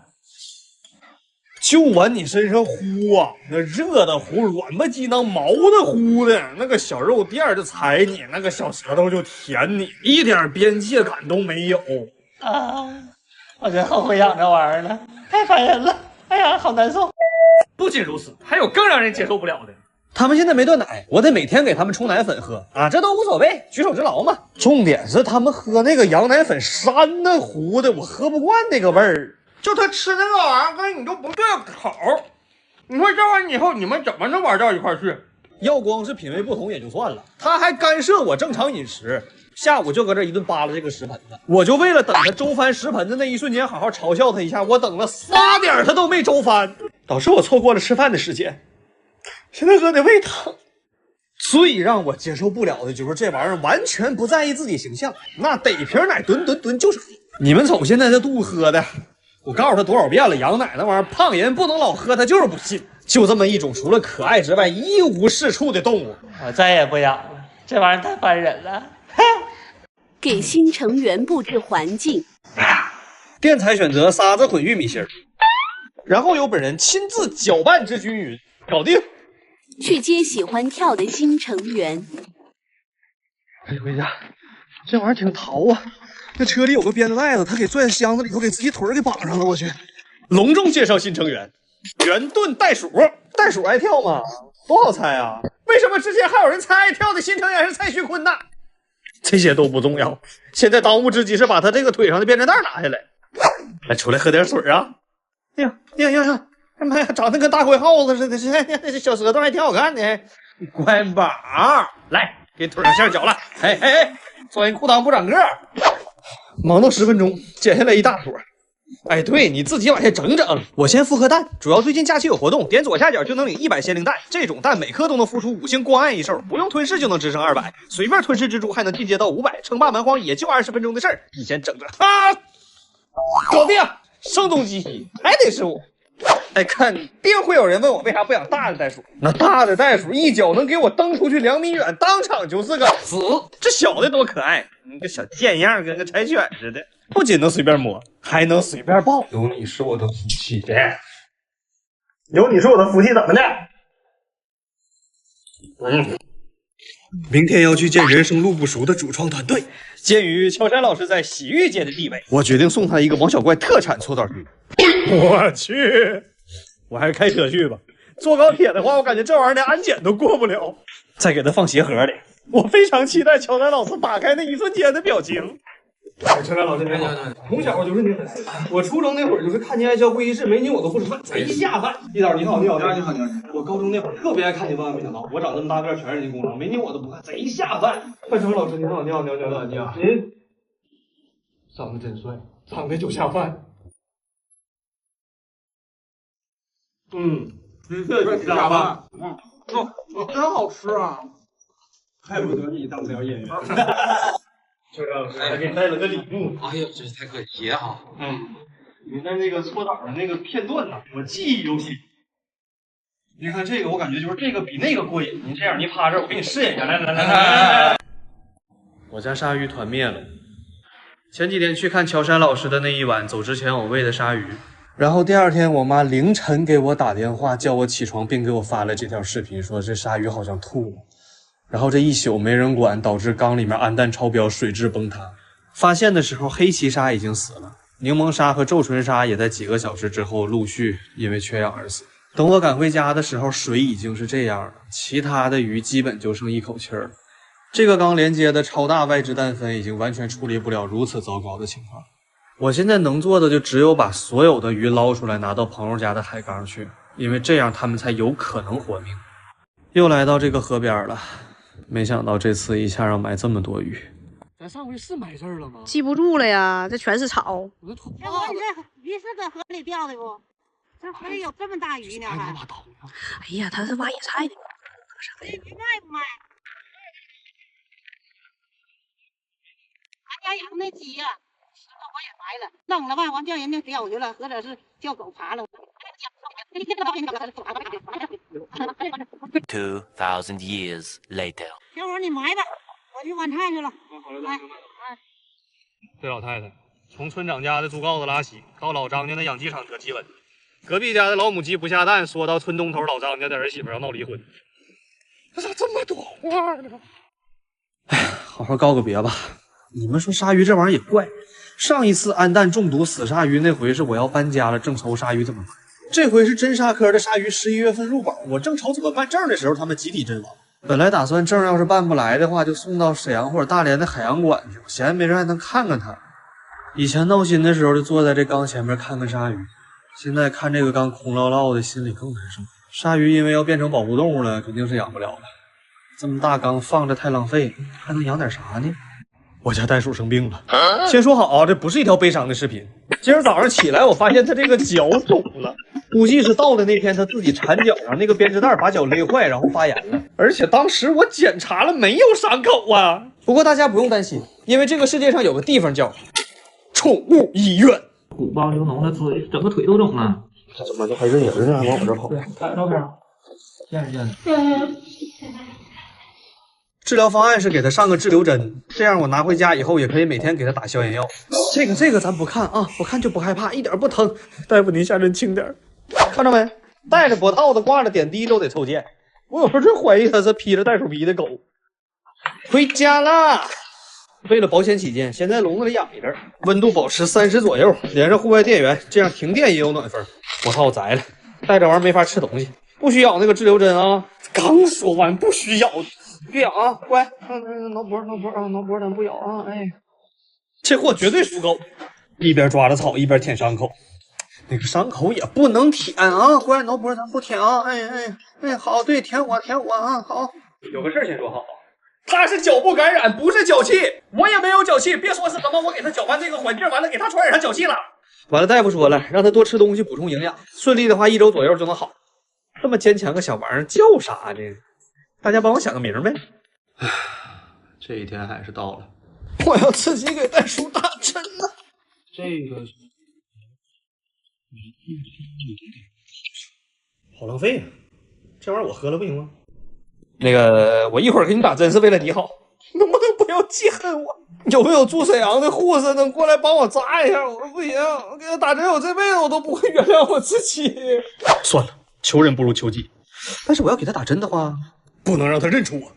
就往你身上呼啊，那熱的呼，軟吧唧當毛的呼的，那個小肉墊就踩你，那個小舌頭就舔你，一點邊界感都沒有啊！我真後悔養這玩意兒了，太煩人了，哎呀，好難受。不僅如此，還有更讓人接受不了的。他們現在沒斷奶，我得每天給他們沖奶粉喝啊，這都無所謂，舉手之勞嘛。重點是他們喝那個羊奶粉膻的糊的，我喝不慣那個味兒。就他吃那個玩意兒跟你都不對口，你說這玩意兒以後你們怎麼能玩到一塊去？要光是品味不同也就算了，他還干涉我正常飲食，下午就搁這一頓扒拉這個食盆子，我就為了等他周翻食盆子那一瞬間好好嘲笑他一下，我等了8點他都沒周翻，導致我錯過了吃飯的時間，現在喝的胃疼。最讓我接受不了的就是這玩意兒完全不在意自己形象，那得瓶奶吨就是喝。你們瞅現在這肚子喝的，我告訴他多少遍了，羊奶那玩意兒胖人不能老喝，他就是不信。就這麼一種除了可愛之外一無是處的動物，我再也不養了，這玩意兒太煩人了。給新成員布置環境，墊材選擇沙子混玉米芯兒，然後由本人親自攪拌之均勻，搞定。去接喜歡跳的新成員。哎，回家，這玩意兒挺淘啊。那車裡有個編子帶子，他給攥箱子裡頭，給自己腿兒給綁上了。我去！隆重介紹新成員，圓盾袋鼠。袋鼠愛跳嗎？多好猜啊！為什麼之前還有人猜愛跳的新成員是蔡徐坤呢？這些都不重要，現在當務之急是把他這個腿上的編織袋拿下來。來，出來喝點水啊！呀，哎媽呀，長得跟大灰耗子似的，這小舌頭還挺好看的。乖寶，來，給腿上線絞了。哎。穿褲襠不長個，忙到10分鐘，剪下來一大坨。哎，對，你自己往下整整。我先復刻蛋，主要最近假期有活動，點左下角就能領100鮮靈蛋。這種蛋每顆都能孵出5星光暗一獸，不用吞噬就能直升200，隨便吞噬蜘蛛還能進階到500，稱霸蠻荒也就20分鐘的事兒。你先整整啊，搞定！聲東擊西，還得是我。哎，肯定會有人問我為啥不養大的袋鼠？那大的袋鼠一腳能給我蹬出去2米遠，當場就是個死。這小的多可愛，你個小賤樣，跟個柴犬似的。不僅能隨便摸，還能隨便抱。有你是我的福氣，有你是我的福氣，怎麼的？明天要去見人生路不熟的主創團隊。鑑於喬杉老師在洗浴界的地位，我決定送他一個王小怪特產搓澡具。我去，我還是開車去吧。坐高鐵的話，我感覺這玩意兒連安檢都過不了。再給他放鞋盒裡，我非常期待喬杉老師打開那一瞬間的表情。喬杉老師你好，從小我就是你粉絲。我初中那會兒就是看見愛笑會議室美女我都不吃飯，賊下飯。一導你好，你好。我高中那會兒特別愛看你，萬萬沒想到我長這麼大個全是人工長，美女我都不看，賊下飯。范成老師你好，你好。您長得真帥，長得就下飯。這下飯。真好吃啊！怪不得你當不了演員。邱老師還給你帶了個禮物。哎呀，真是太可惜哈。您的那個搓澡的那個片段呢，我記憶猶新。您看這個，我感覺就是這個比那個過癮。您這樣，您趴這兒，我給你試驗一下。來。我家鯊魚團滅了，前幾天去看乔杉老師的那一晚，走之前我餵的鯊魚。然后第二天，我媽凌晨給我打電話，叫我起床，並給我發了這條視頻，說這鯊魚好像吐了。然後這一宿沒人管，導致缸裡面氨氮超標，水質崩塌。發現的時候，黑鰭鯊已經死了，檸檬鯊和皺唇鯊也在幾個小時之後陸續因為缺氧而死。等我趕回家的時候，水已經是這樣了，其他的魚基本就剩一口氣兒了。這個缸連接的超大外置氮分已經完全處理不了如此糟糕的情況。我現在能做的就只有把所有的魚撈出來，拿到朋友家的海缸去，因為這樣他們才有可能活命。又來到這個河邊了，沒想到這次一下要買這麼多魚。咱上回是買這兒了吗？記不住了呀，这全是草。哎，我你这鱼是搁河裡钓的不？这河里有这么大魚呢还？哎呀，他是挖野菜的。这鱼卖不卖？俺家养那鸡呀，吃了我也埋了，扔了吧，完叫人家叼去了，或者是叫狗爬了。2,000 years later。小伙，你埋吧，我去挖菜去了。来，这老太太从村长家的猪羔子拉稀，到老张家的养鸡场得鸡瘟，隔壁家的老母鸡不下蛋，说到村东头老张家的儿媳妇要闹离婚。这咋这么多话呢？哎，好好告个別吧。你們說鯊魚這玩意兒也怪，上一次氨氮中毒死鯊魚那回是我要搬家了，正愁鯊魚怎麼辦。這回是真鯊科的鯊魚11月份入保，我正愁怎麼辦證的時候，他們集體陣亡。本來打算證要是辦不來的話，就送到沈陽或者大連的海洋館去，我閒着沒人還能看看它。以前鬧心的時候就坐在這缸前面看看鯊魚，現在看這個缸空落落的，心裡更難受。鯊魚因為要變成保護動物了，肯定是養不了了。這麼大缸放着太浪費，還能養點啥呢？我家袋鼠生病了。先說好啊，這不是一條悲傷的視頻。今兒早上起來，我發現它這個腳腫了，估計是到了那天它自己纏腳上那個編織帶把腳勒壞，然後發炎了。而且當時我檢查了，沒有傷口啊。不過大家不用擔心，因為這個世界上有個地方叫寵物醫院。鼓包流膿的嘴，整個腿都腫了。他怎麼就還認人呢？還往我這跑？對，看照片，見着。治療方案是給他上個滯留針，這樣我拿回家以後也可以每天給他打消炎藥。這個咱不看啊，不看就不害怕，一點不疼。大夫您下針輕點，看着沒？戴着脖套子掛着點滴都得湊件。我有時候真懷疑他是披着袋鼠皮的狗。回家啦！為了保險起見，先在籠子裡養一陣，溫度保持30左右，連上戶外電源，這樣停電也有暖風。脖套摘了，戴這玩意兒沒法吃東西，不許咬那個滯留針啊！剛說完不許咬。別咬啊，乖，撓脖啊，撓脖咱不咬啊，哎，這貨絕對屬狗，一邊抓着草一邊舔傷口，那個傷口也不能舔啊，乖，撓脖咱不舔啊，哎，好，對，舔我啊，好。有個事兒先說好，他是腳部感染，不是腳氣，我也沒有腳氣，別說是什麼我給他攪拌這個環境，完了給他傳染上腳氣了。完了，大夫說了，讓他多吃東西補充營養，順利的話1周左右就能好。這麼堅強個小玩意兒叫啥這？大家幫我想個名唄。唉，這一天還是到了。我要自己給袋鼠打針呢。這個好浪費啊！這玩意兒我喝了不行嗎？那個，我一會兒給你打針是為了你好，能不能不要記恨我？有沒有住沈陽的護士能過來幫我扎一下？我說不行，我給他打針，我這輩子我都不會原諒我自己。算了，求人不如求己。但是我要給他打針的話，不能讓他認出我。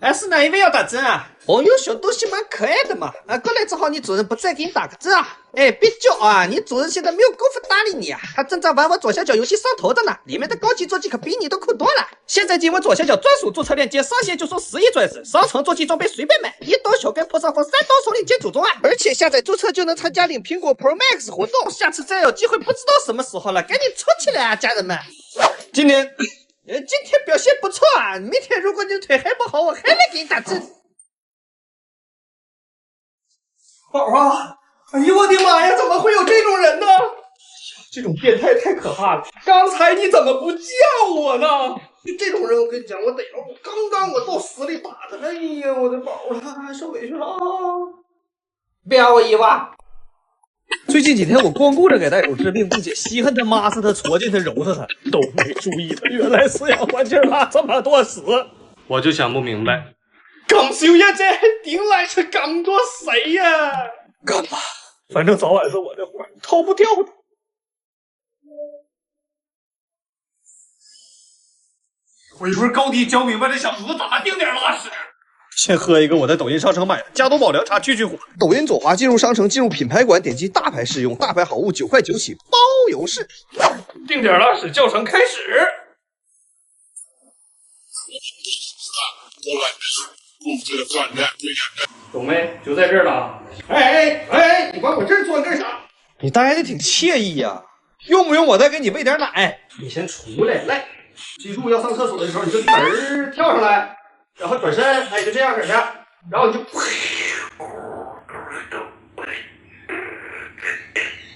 哎，是哪一位要打針啊？哦喲，小東西蠻可愛的嘛。啊，過來正好你主任不在，給你打個針啊。哎，別叫啊，你主任現在沒有功夫搭理你啊，他正在玩我左下角遊戲上頭的呢，裡面的高級坐騎可比你都酷多了。現在進我左下角專屬註冊鏈接，上線就送10億鑽石，商城坐騎裝備隨便買，1刀小跟破上風，3刀手裡接主中啊！而且下載註冊就能參加領蘋果 Pro Max 活動，下次再有機會不知道什麼時候了，趕緊衝起來啊，家人們！今天表現不錯啊，明天如果你腿還不好，我還來給你打針。寶啊！哎呦我的媽呀，怎麼會有這種人呢？這種變態太可怕了！剛才你怎麼不叫我呢？就這種人，我跟你講，我逮着我剛我到死裡打他，哎呀，我的寶啊，受委屈了啊！別我一挖，最近几天我光顧着給袋鼠治病，並且稀罕他、抹死他、戳進他、揉他，都沒注意他原來飼養環境拉這麼多屎。我就想不明白，咁少一隻點來出咁多水呀？幹吧，反正早晚是我的活，逃不掉的。我一会兒高低教明白這小犊子咋定點拉屎。先喝一個我在抖音商城買的加多寶涼茶去火。抖音左滑進入商城，進入品牌馆，點擊大牌試用，大牌好物9塊9起，包郵試。定點拉屎教程開始。懂没？就在這兒了。哎，你往我這兒鑽幹啥？你待的挺愜意呀。用不用我再給你餵點奶？你先出來，來，記住要上廁所的時候你就跳上來。然後轉身，哎，就這樣式的，然後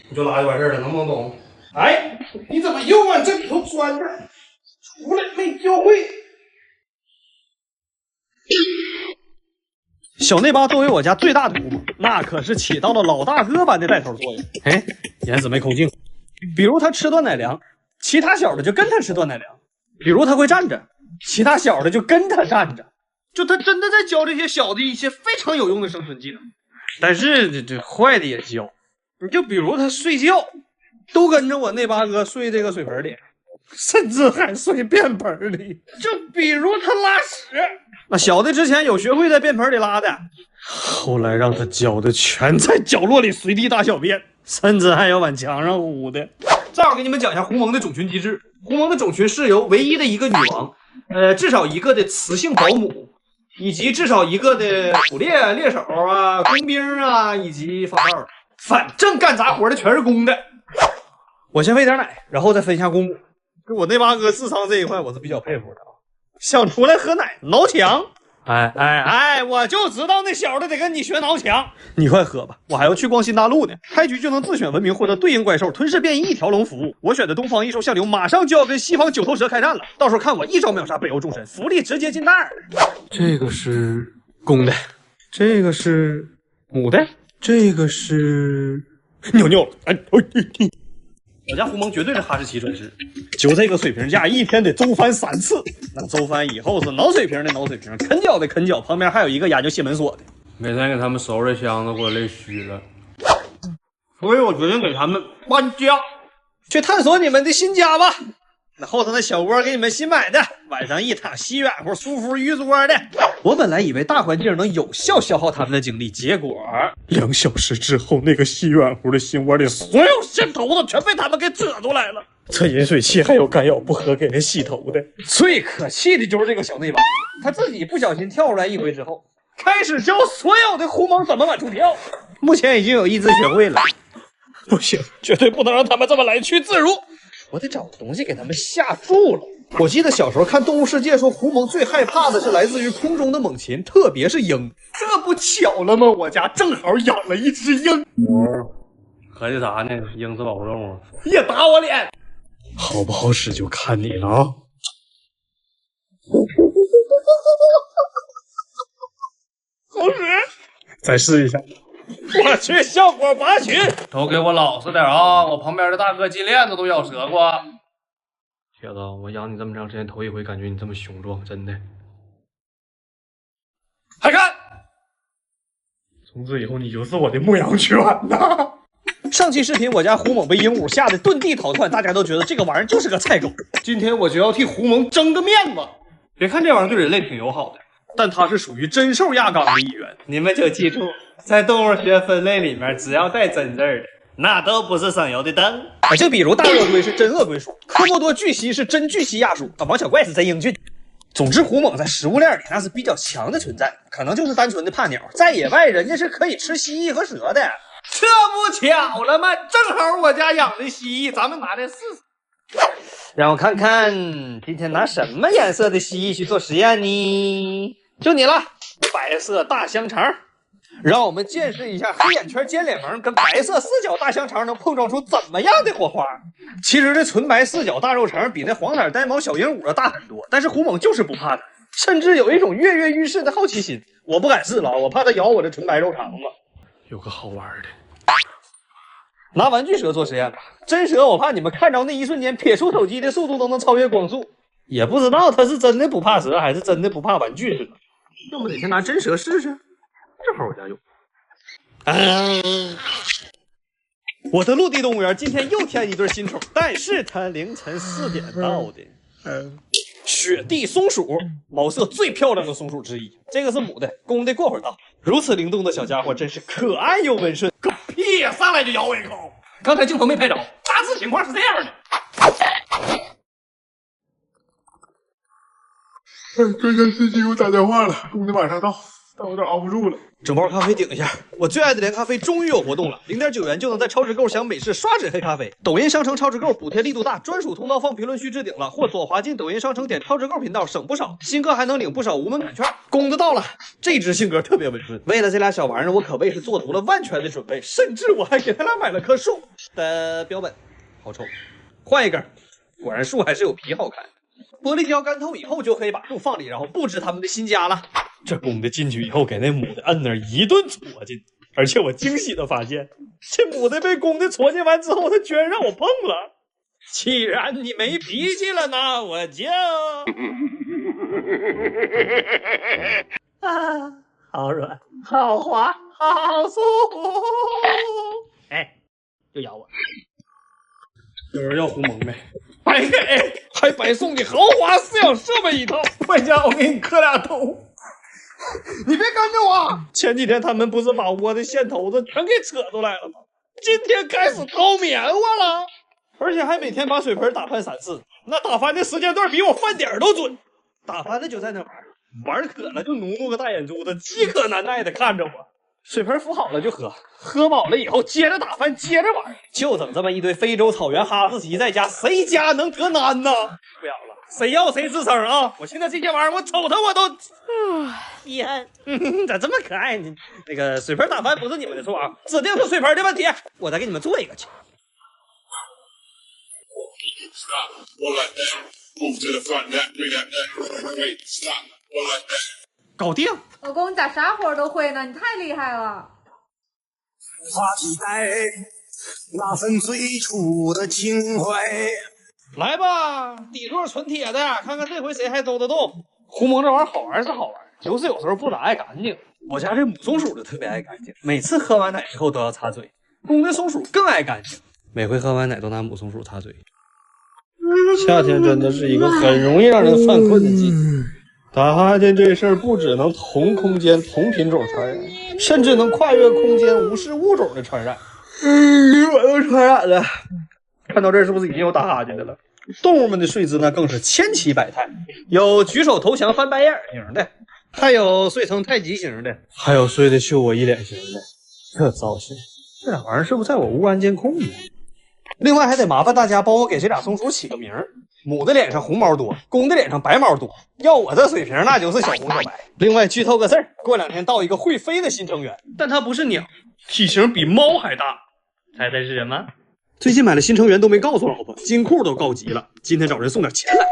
你就拉就完事了，能不能懂？哎，你怎麼又往这裡頭鑽呢？出來没教會。小內巴作為我家最大的狐獴，那可是起到了老大哥般的帶頭作用。哎，眼死沒空淨。比如他吃断奶糧，其他小的就跟他吃断奶粮；比如他會站着，其他小的就跟他站着。就他真的在教这些小的一些非常有用的生存技能，但是这壞的也教。你就比如他睡覺，都跟着我内八哥睡這個水盆裡，甚至還睡便盆裡。就比如他拉屎，那小的之前有學會在便盆裡拉的，後來讓他教的全在角落裡隨地大小便，甚至還有往牆上呼的。再我給你們講一下狐獴的種群機制。狐獴的種群是由唯一的一個女王，至少一個的雌性保姆，以及至少一個的捕獵獵手啊、工兵啊，以及放炮，反正幹雜活的全是公的。我先餵點奶，然後再分一下公母。跟我内八哥智商這一塊，我是比較佩服的啊。想出來喝奶，挠牆。哎，我就知道那小的得跟你學挠牆。你快喝吧，我還要去逛新大陸呢。開局就能自選文明，獲得對應怪獸吞噬變異一條龍服務。我選的東方異獸相柳馬上就要跟西方九頭蛇開戰了，到時候看我一招秒殺北歐眾神，福利直接進袋兒。這個是公的，這個是母的，這個是尿尿。我家狐獴絕對是哈士奇專師，就這個水平架，一天得周翻3次。那周翻以後是挠水瓶的挠水瓶，啃腳的啃腳，旁邊還有一個研究西門鎖的。每天給他們收拾箱子，給我累虛了，所以我決定給他們搬家，去探索你們的新家吧。那後頭那小窩給你們新買的，晚上一躺稀軟乎、舒服於桌的。我本來以為大環境能有效消耗他們的精力，結果2小時之後，那個稀軟乎的新窩裡所有線頭子全被他們給扯出來了。這飲水器還有乾咬不合給人洗頭的。最可氣的就是這個小內巴，他自己不小心跳出來一回之後，開始教所有的狐獴怎麼往出跳。目前已經有1隻學會了。不行，絕對不能讓他們這麼來去自如。我得找個東西給他們下注了。我記得小時候看《動物世界》說，狐獴最害怕的是來自於空中的猛禽，特別是鷹。這不巧了嗎？我家正好養了一隻鷹。合計啥呢？鷹是保護動物，也打我臉。好不好使就看你了啊！好使，再試一下。我去，效果拔群！都给我老實點啊！我旁邊的大哥金鏈子都咬折過。鐵子，我養你這麼長時間，頭一回感覺你這麼雄壯，真的。還看！從此以後你就是我的牧羊犬吶！上期视頻我家狐獴被鸚鵡嚇得遁地逃竄，大家都覺得這個玩意兒就是個菜狗。今天我就要替狐獴爭個面子。別看這玩意兒對人類挺友好的，但它是屬於真獸亞綱的一員。你們就記住，在動物學分類裡面，只要帶真字的，那都不是省油的燈。就比如大鳄龜是真鳄龜屬，科莫多巨蜥是真巨蜥亚属，王小怪是真英俊。总之，狐獴在食物链裡那是比较強的存在，可能就是單純的怕鳥。在野外，人家是可以吃蜥蜴和蛇的。這不巧了嗎？正好我家養的蜥蜴，咱們拿來試試。讓我看看今天拿什麼顏色的蜥蜴去做實驗呢？就你了，白色大香腸。讓我們見識一下黑眼圈尖臉萌跟白色四角大香腸能碰撞出怎麼樣的火花。其實這純白四角大肉腸比那黄色呆毛小鸚鵡大很多，但是狐獴就是不怕它，甚至有一種躍躍欲試的好奇心。我不敢試了，我怕它咬我的纯白肉肠子。有個好玩的，拿玩具蛇做實驗吧，真蛇我怕你们看着那一瞬間撇出手机的速度都能超越光速，也不知道它是真的不怕蛇还是真的不怕玩具蛇。要不得先拿真蛇試试，正好我家有。我的陆地动物园今天又添一对新宠，但是它凌晨4点到的。雪地松鼠，毛色最漂亮的松鼠之一。这个是母的，公的过会儿到。如此灵动的小家伙真是可爱又温顺。个屁呀！上来就咬我一口。刚才镜头没拍着，大致情况是这样的。对向司机给我打电话了，公的马上到，但我有点熬不住了。整包咖啡顶一下，我最爱的连咖啡终于有活动了，0.9元就能在超值购享美式刷脂黑咖啡。抖音商城超值购补贴力度大，专属通道放评論區置頂了，或左滑進抖音商城點超值購頻道省不少，新客還能領不少無門檻券。公的到了，這隻性格特別溫順，為了這倆小玩意兒，我可謂是做足了萬全的準備，甚至我還給他倆買了棵樹的標本，好臭，換一根，果然樹還是有皮好看。玻璃膠乾透以後就可以把樹放裡，然後布置他們的新家了。這公的進去以後給那母的摁那兒一頓搓進，而且我驚喜的發現，這母的被公的搓進完之後，它居然讓我碰了。既然你沒脾氣了呢，我就好軟，好滑，好舒服。哎，又咬我。有人要胡蒙沒？白給，還白送你豪華飼養設備一套。回家我給你磕倆頭。你別跟着我！前幾天他們不是把窩的線頭子全給扯出來了嗎？今天開始掏棉花了，而且還每天把水盆打翻3次，那打翻的時間段比我飯點都準。打翻了就在那玩，玩渴了就努個大眼珠子，飢渴難耐的看着我。水盆浮好了就喝，喝飽了以後接着打翻，接着玩，就整這麼一堆非洲草原哈士奇在家，誰家能得難呢？不要了，誰要誰吱聲啊！我現在這些玩意兒，我瞅它我都天，咋這麼可愛呢？那個水盆打翻不是你們的錯啊，指定是水盆的問題。我再給你們做一個去。搞定！老公，你咋啥活都会呢？你太厲害了！话题带那份最初的情懷。來吧，底座純鐵的，看看這回誰還走得動。胡蒙這玩意兒好玩是好玩，就是有時候不咋愛乾淨。我家這母松鼠就特別愛乾淨，每次喝完奶以後都要擦嘴。公的松鼠更愛乾淨，每回喝完奶都拿母松鼠擦嘴。夏天真的是一個很容易讓人犯困的季節。打哈欠這事兒不只能同空間同品種傳染，甚至能跨越空間無視物種的傳染。我都傳染了。看到這兒是不是已經有打哈欠的了？動物們的睡姿那更是千奇百態，有舉手投降翻白眼型的，還有睡成太極型的，還有睡得秀我一臉型的。這糟心，這倆玩意兒是不是在我屋安監控呢？另外還得麻煩大家幫我給這倆松鼠起個名兒。母的臉上紅毛多，公的臉上白毛多。要我這水平，那就是小紅小白。另外劇透個事兒，過2天到一個會飛的新成員，但它不是鳥，體型比貓還大。猜猜是什麼？最近買了新成員都沒告訴老婆，金庫都告急了。今天找人送點錢來。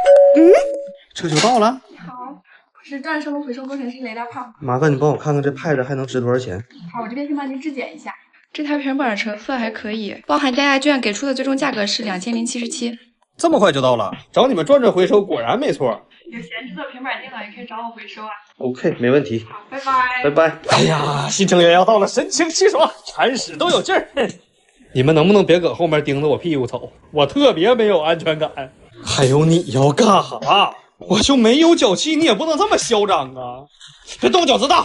這就到了。你好，我是戰生物回收工程師雷大胖。麻煩你幫我看看這派着還能值多少錢？好，我這邊先幫您質檢一下。這台平板的成色還可以，包含加價券給出的最終價格是2077。這麼快就到了，找你們轉轉回收果然沒錯。有閒置的平板電腦也可以找我回收啊。OK， 沒問題。好，拜拜。拜拜。哎呀，新成員要到了，神清氣爽，鏟屎都有勁兒。你們能不能別擱後面盯着我屁股瞅？我特別沒有安全感。還有你要幹啥？我就沒有腳氣，你也不能這麼囂張啊！別動腳趾頭。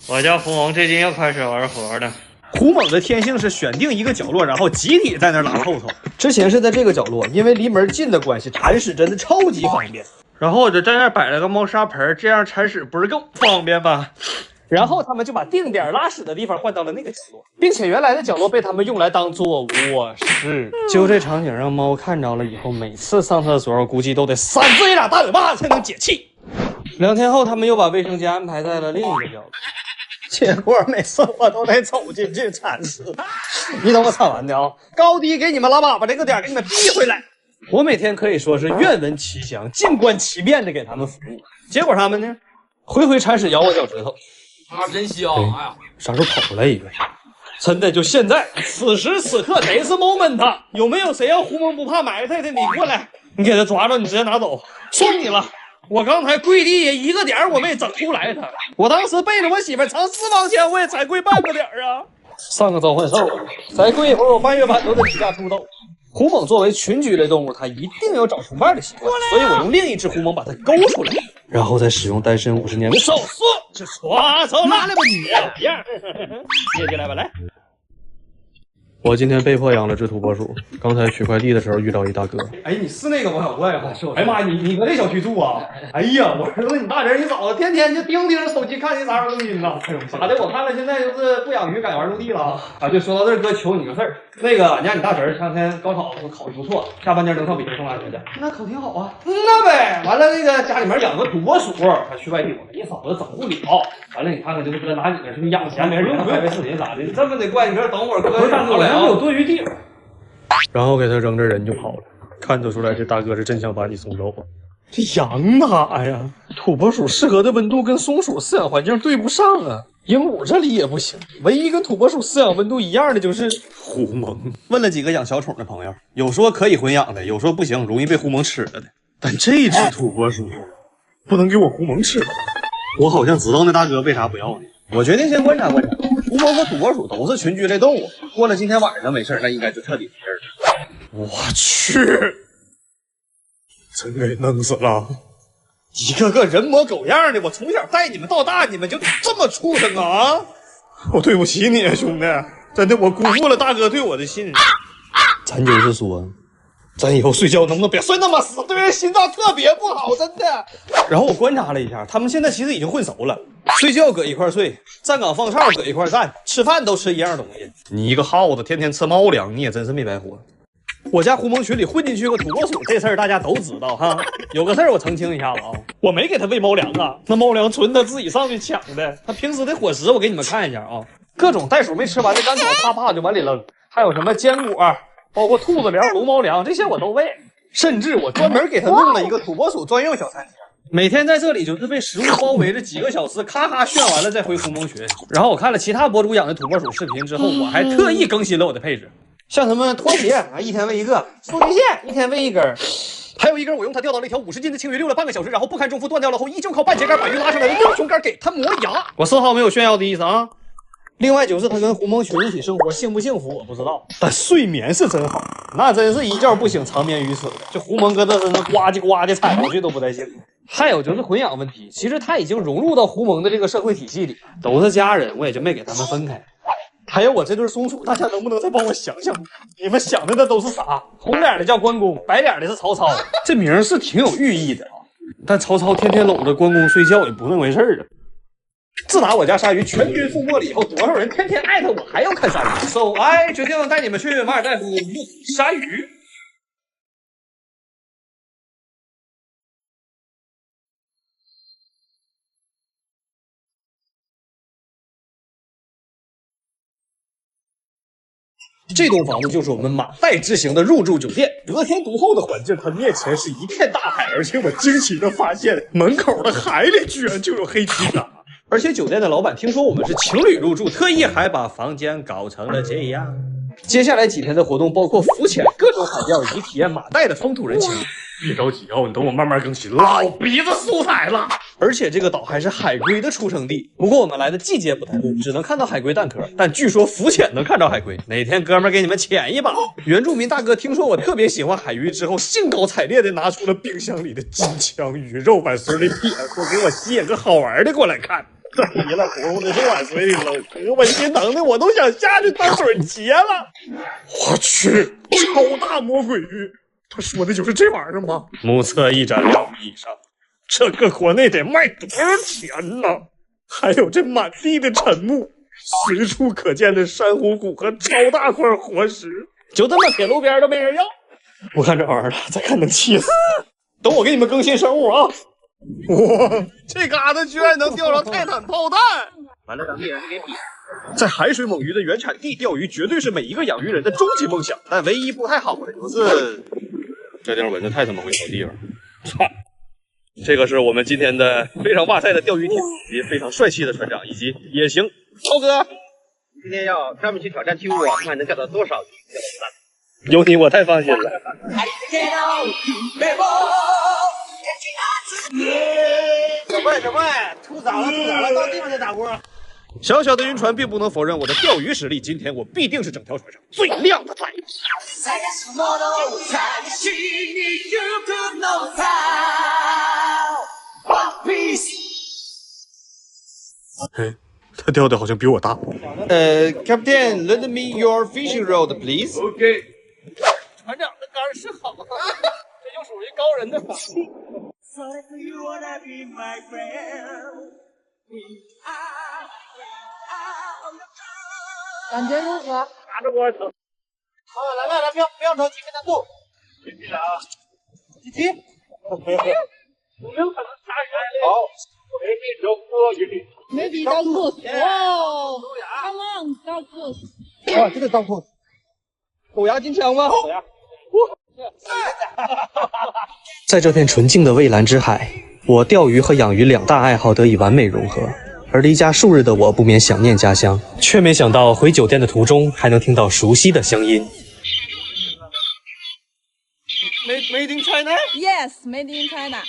我叫胡蒙，最近又開始玩活了。胡蒙的天性是選定一個角落，然後集體在那兒拉透透。之前是在這個角落，因為離門近的關係，鏟屎真的超級方便。然後我就在那兒擺了個貓砂盆，這樣鏟屎不是更方便吧？然後他們就把定點拉屎的地方換到了那個角落，並且原來的角落被他們用來當做臥室。就這場景讓貓看着了以後，每次上廁所估計都得扇自己倆大嘴巴才能解氣。2天後，他們又把衛生間安排在了另一個角落。結果每次我都得走進去鏟屎，你等我鏟完的啊！高低給你們拉粑粑這個點給你們逼回來。我每天可以說是願聞其詳、靜觀其變的給他們服務，結果他們呢，回回鏟屎咬我腳趾頭。啊，真香！哎呀，啥時候跑出來一個？真的就现在，此時此刻得是 moment， 有没有誰要胡蒙不怕埋汰的？你過來，你給他抓着，你直接拿走，送你了。我剛才跪地也一個點兒我沒整出來他，我當時背着我媳婦藏私房錢，我也才跪半個點兒啊。上個召喚獸，再跪一會兒我半月板都得離家出走。狐獴作為群居類動物，它一定有找同伴的習慣，所以我用另一只狐獴把它勾出來，然後再使用單身50年的手速，就抓走了。拿来吧你，样，接进來吧，来。我今天被迫養了只土拨鼠，刚才取快遞的時候遇到一大哥。哎，你是那个王小怪吧？哎呀媽，你搁這小區住啊？哎呀，我兒子你大人，你嫂子天天就盯着手機看你啥時候更新呢？咋的？我看了現在就是不養魚改玩陸地了啊！對，說到這兒，哥求你個事兒，那個俺家你大侄兒前兩天高考考得不錯，下半年能上北京上大學去。那考挺好啊。那唄，完了那個家裡面養個土撥鼠，他去外地我跟你嫂子整不了。完了你看看就是哥拿你這是不是養錢沒人拍拍視頻啥的，这麼得怪你說等會兒哥大哥有多余地，然後給他扔着人就跑了，看得出來這大哥是真想把你送走。這養哪呀？土撥鼠適合的溫度跟松鼠飼養環境對不上啊，鸚鵡這裡也不行，唯一跟土撥鼠飼養溫度一樣的就是狐獴。問了幾個養小寵的朋友，有說可以混養的，有說不行，容易被狐獴吃了的。但這只土撥鼠不能給我狐獴吃了。我好像知道那大哥為啥不要呢。我決定先觀察觀察，狐獴和土撥鼠都是群居類動物，過了今天晚上沒事，那應該就徹底沒事了。我去，真給弄死了！一個個人模狗樣的，我從小帶你們到大，你們就這麼畜生啊！我對不起你啊，兄弟，真的我辜負了大哥對我的信任。咱就是說，咱以後睡覺能不能別睡那麼死，對人心臟特別不好，真的。然後我觀察了一下，他們現在其實已經混熟了，睡覺擱一塊睡，站崗放哨擱一塊站，吃飯都吃一樣東西。你一個耗子天天吃貓糧，你也真是沒白活。我家狐獴群裡混進去個土撥鼠，這事兒大家都知道哈。有個事兒我澄清一下子啊，我沒給他餵貓糧啊，那貓糧純他自己上去搶的。他平時的伙食我給你們看一下啊，各種袋鼠沒吃完的乾草啪啪就往裡扔，還有什麼堅果，包括兔子糧、龍貓糧，這些我都餵。甚至我專門給他弄了一個土撥鼠專用小餐廳，每天在這裡就是被食物包圍着幾個小時，咔咔炫完了再回狐獴群。然後我看了其他博主養的土撥鼠視頻之後，我還特意更新了我的配置。像什麼拖鞋啊，一天餵一個；數據線一天餵一根，還有一根我用它釣到了一條50斤的青魚，溜了半個小時，然後不堪重負斷掉了後，依舊靠半截竿把魚拉上來的六胸竿給它磨牙。我絲毫沒有炫耀的意思啊。另外就是它跟狐獴群一起生活幸不幸福我不知道，但睡眠是真好，那真是一覺不醒長眠於此。這狐獴擱它身上呱唧呱唧踩過去都不帶醒。還有就是混養問題，其實它已經融入到狐獴的這個社會體系裡，都是家人，我也就沒給他們分開。還有我這對松鼠，大家能不能再幫我想想？你們想的那都是啥？紅臉的叫關公，白臉的是曹操，這名是挺有寓意的啊。但曹操天天摟着關公睡覺也不那回事啊。自打我家鯊魚全軍覆沒了以後，多少人天天艾特我還要看鯊魚。So I 決定帶你們去馬爾代夫錄鯊魚。這棟房子就是我們馬代之行的入住酒店，得天獨厚的環境，它面前是一片大海，而且我驚奇的發現門口的海裡居然就有黑吉打。而且酒店的老闆聽說我們是情侶入住，特意還把房間搞成了這樣。接下來幾天的活動包括浮潛、各種海釣以及體驗馬代的風土人情。別着急啊，你等我慢慢更新，老鼻子素材了。而且這個島還是海龜的出生地，不過我們來的季節不太對，只能看到海龜蛋殼，但據說浮潛能看到海龜。哪天哥們兒給你們潛一把。原住民大哥聽說我特別喜歡海魚之後，興高采烈地拿出了冰箱裡的金槍魚肉，往水裡撇，說給我吸引個好玩的過來看。這一了糊糊的就往水裡扔，我心疼的我都想下去當水节了。我去，超大魔鬼魚！他說的就是這玩意兒嗎？目測一展2億以上，這個國內得賣多少錢呢？還有這滿地的沉木，隨處可見的珊瑚骨和超大塊活石，就這麼鐵路邊都沒人要。不看這玩意兒了，再看能氣死。等我給你們更新生物啊！哇，這嘎達居然能釣着泰坦炮彈！完了，咱們也是給比。在海水猛魚的原產地釣魚，絕對是每一個養魚人的終極夢想。但唯一不太好的就是這地方蚊子太他媽會跑地方。操！這個是我們今天的非常哇塞的釣魚艇，以及非常帥氣的船長，以及也行超哥。今天要专门去挑战巨物，看看能钓到多少鱼。有你我太放心了。小怪，吐早了，到地方再打锅。小小的晕船并不能否認我的釣魚實力，今天我必定是整條船上最亮的仔。嘿，他钓的好像比我大。Captain, lend me your fishing rod, please. OK。船长的竿是好，这就属于高人的法力。感觉如何？拿着锅走。来，不要着急，别难动。集体。我没有可能杀人。好，没必中多余。Maybe that's good. Wow! Come on, that's good. 哇，这个当铺。狗牙金枪吗？在这片纯净的蔚蓝之海，我釣魚和養魚兩大愛好得以完美融合。而離家數日的我不免想念家鄉，卻沒想到回酒店的途中還能聽到熟悉的聲音。Made in China? Yes, made in China.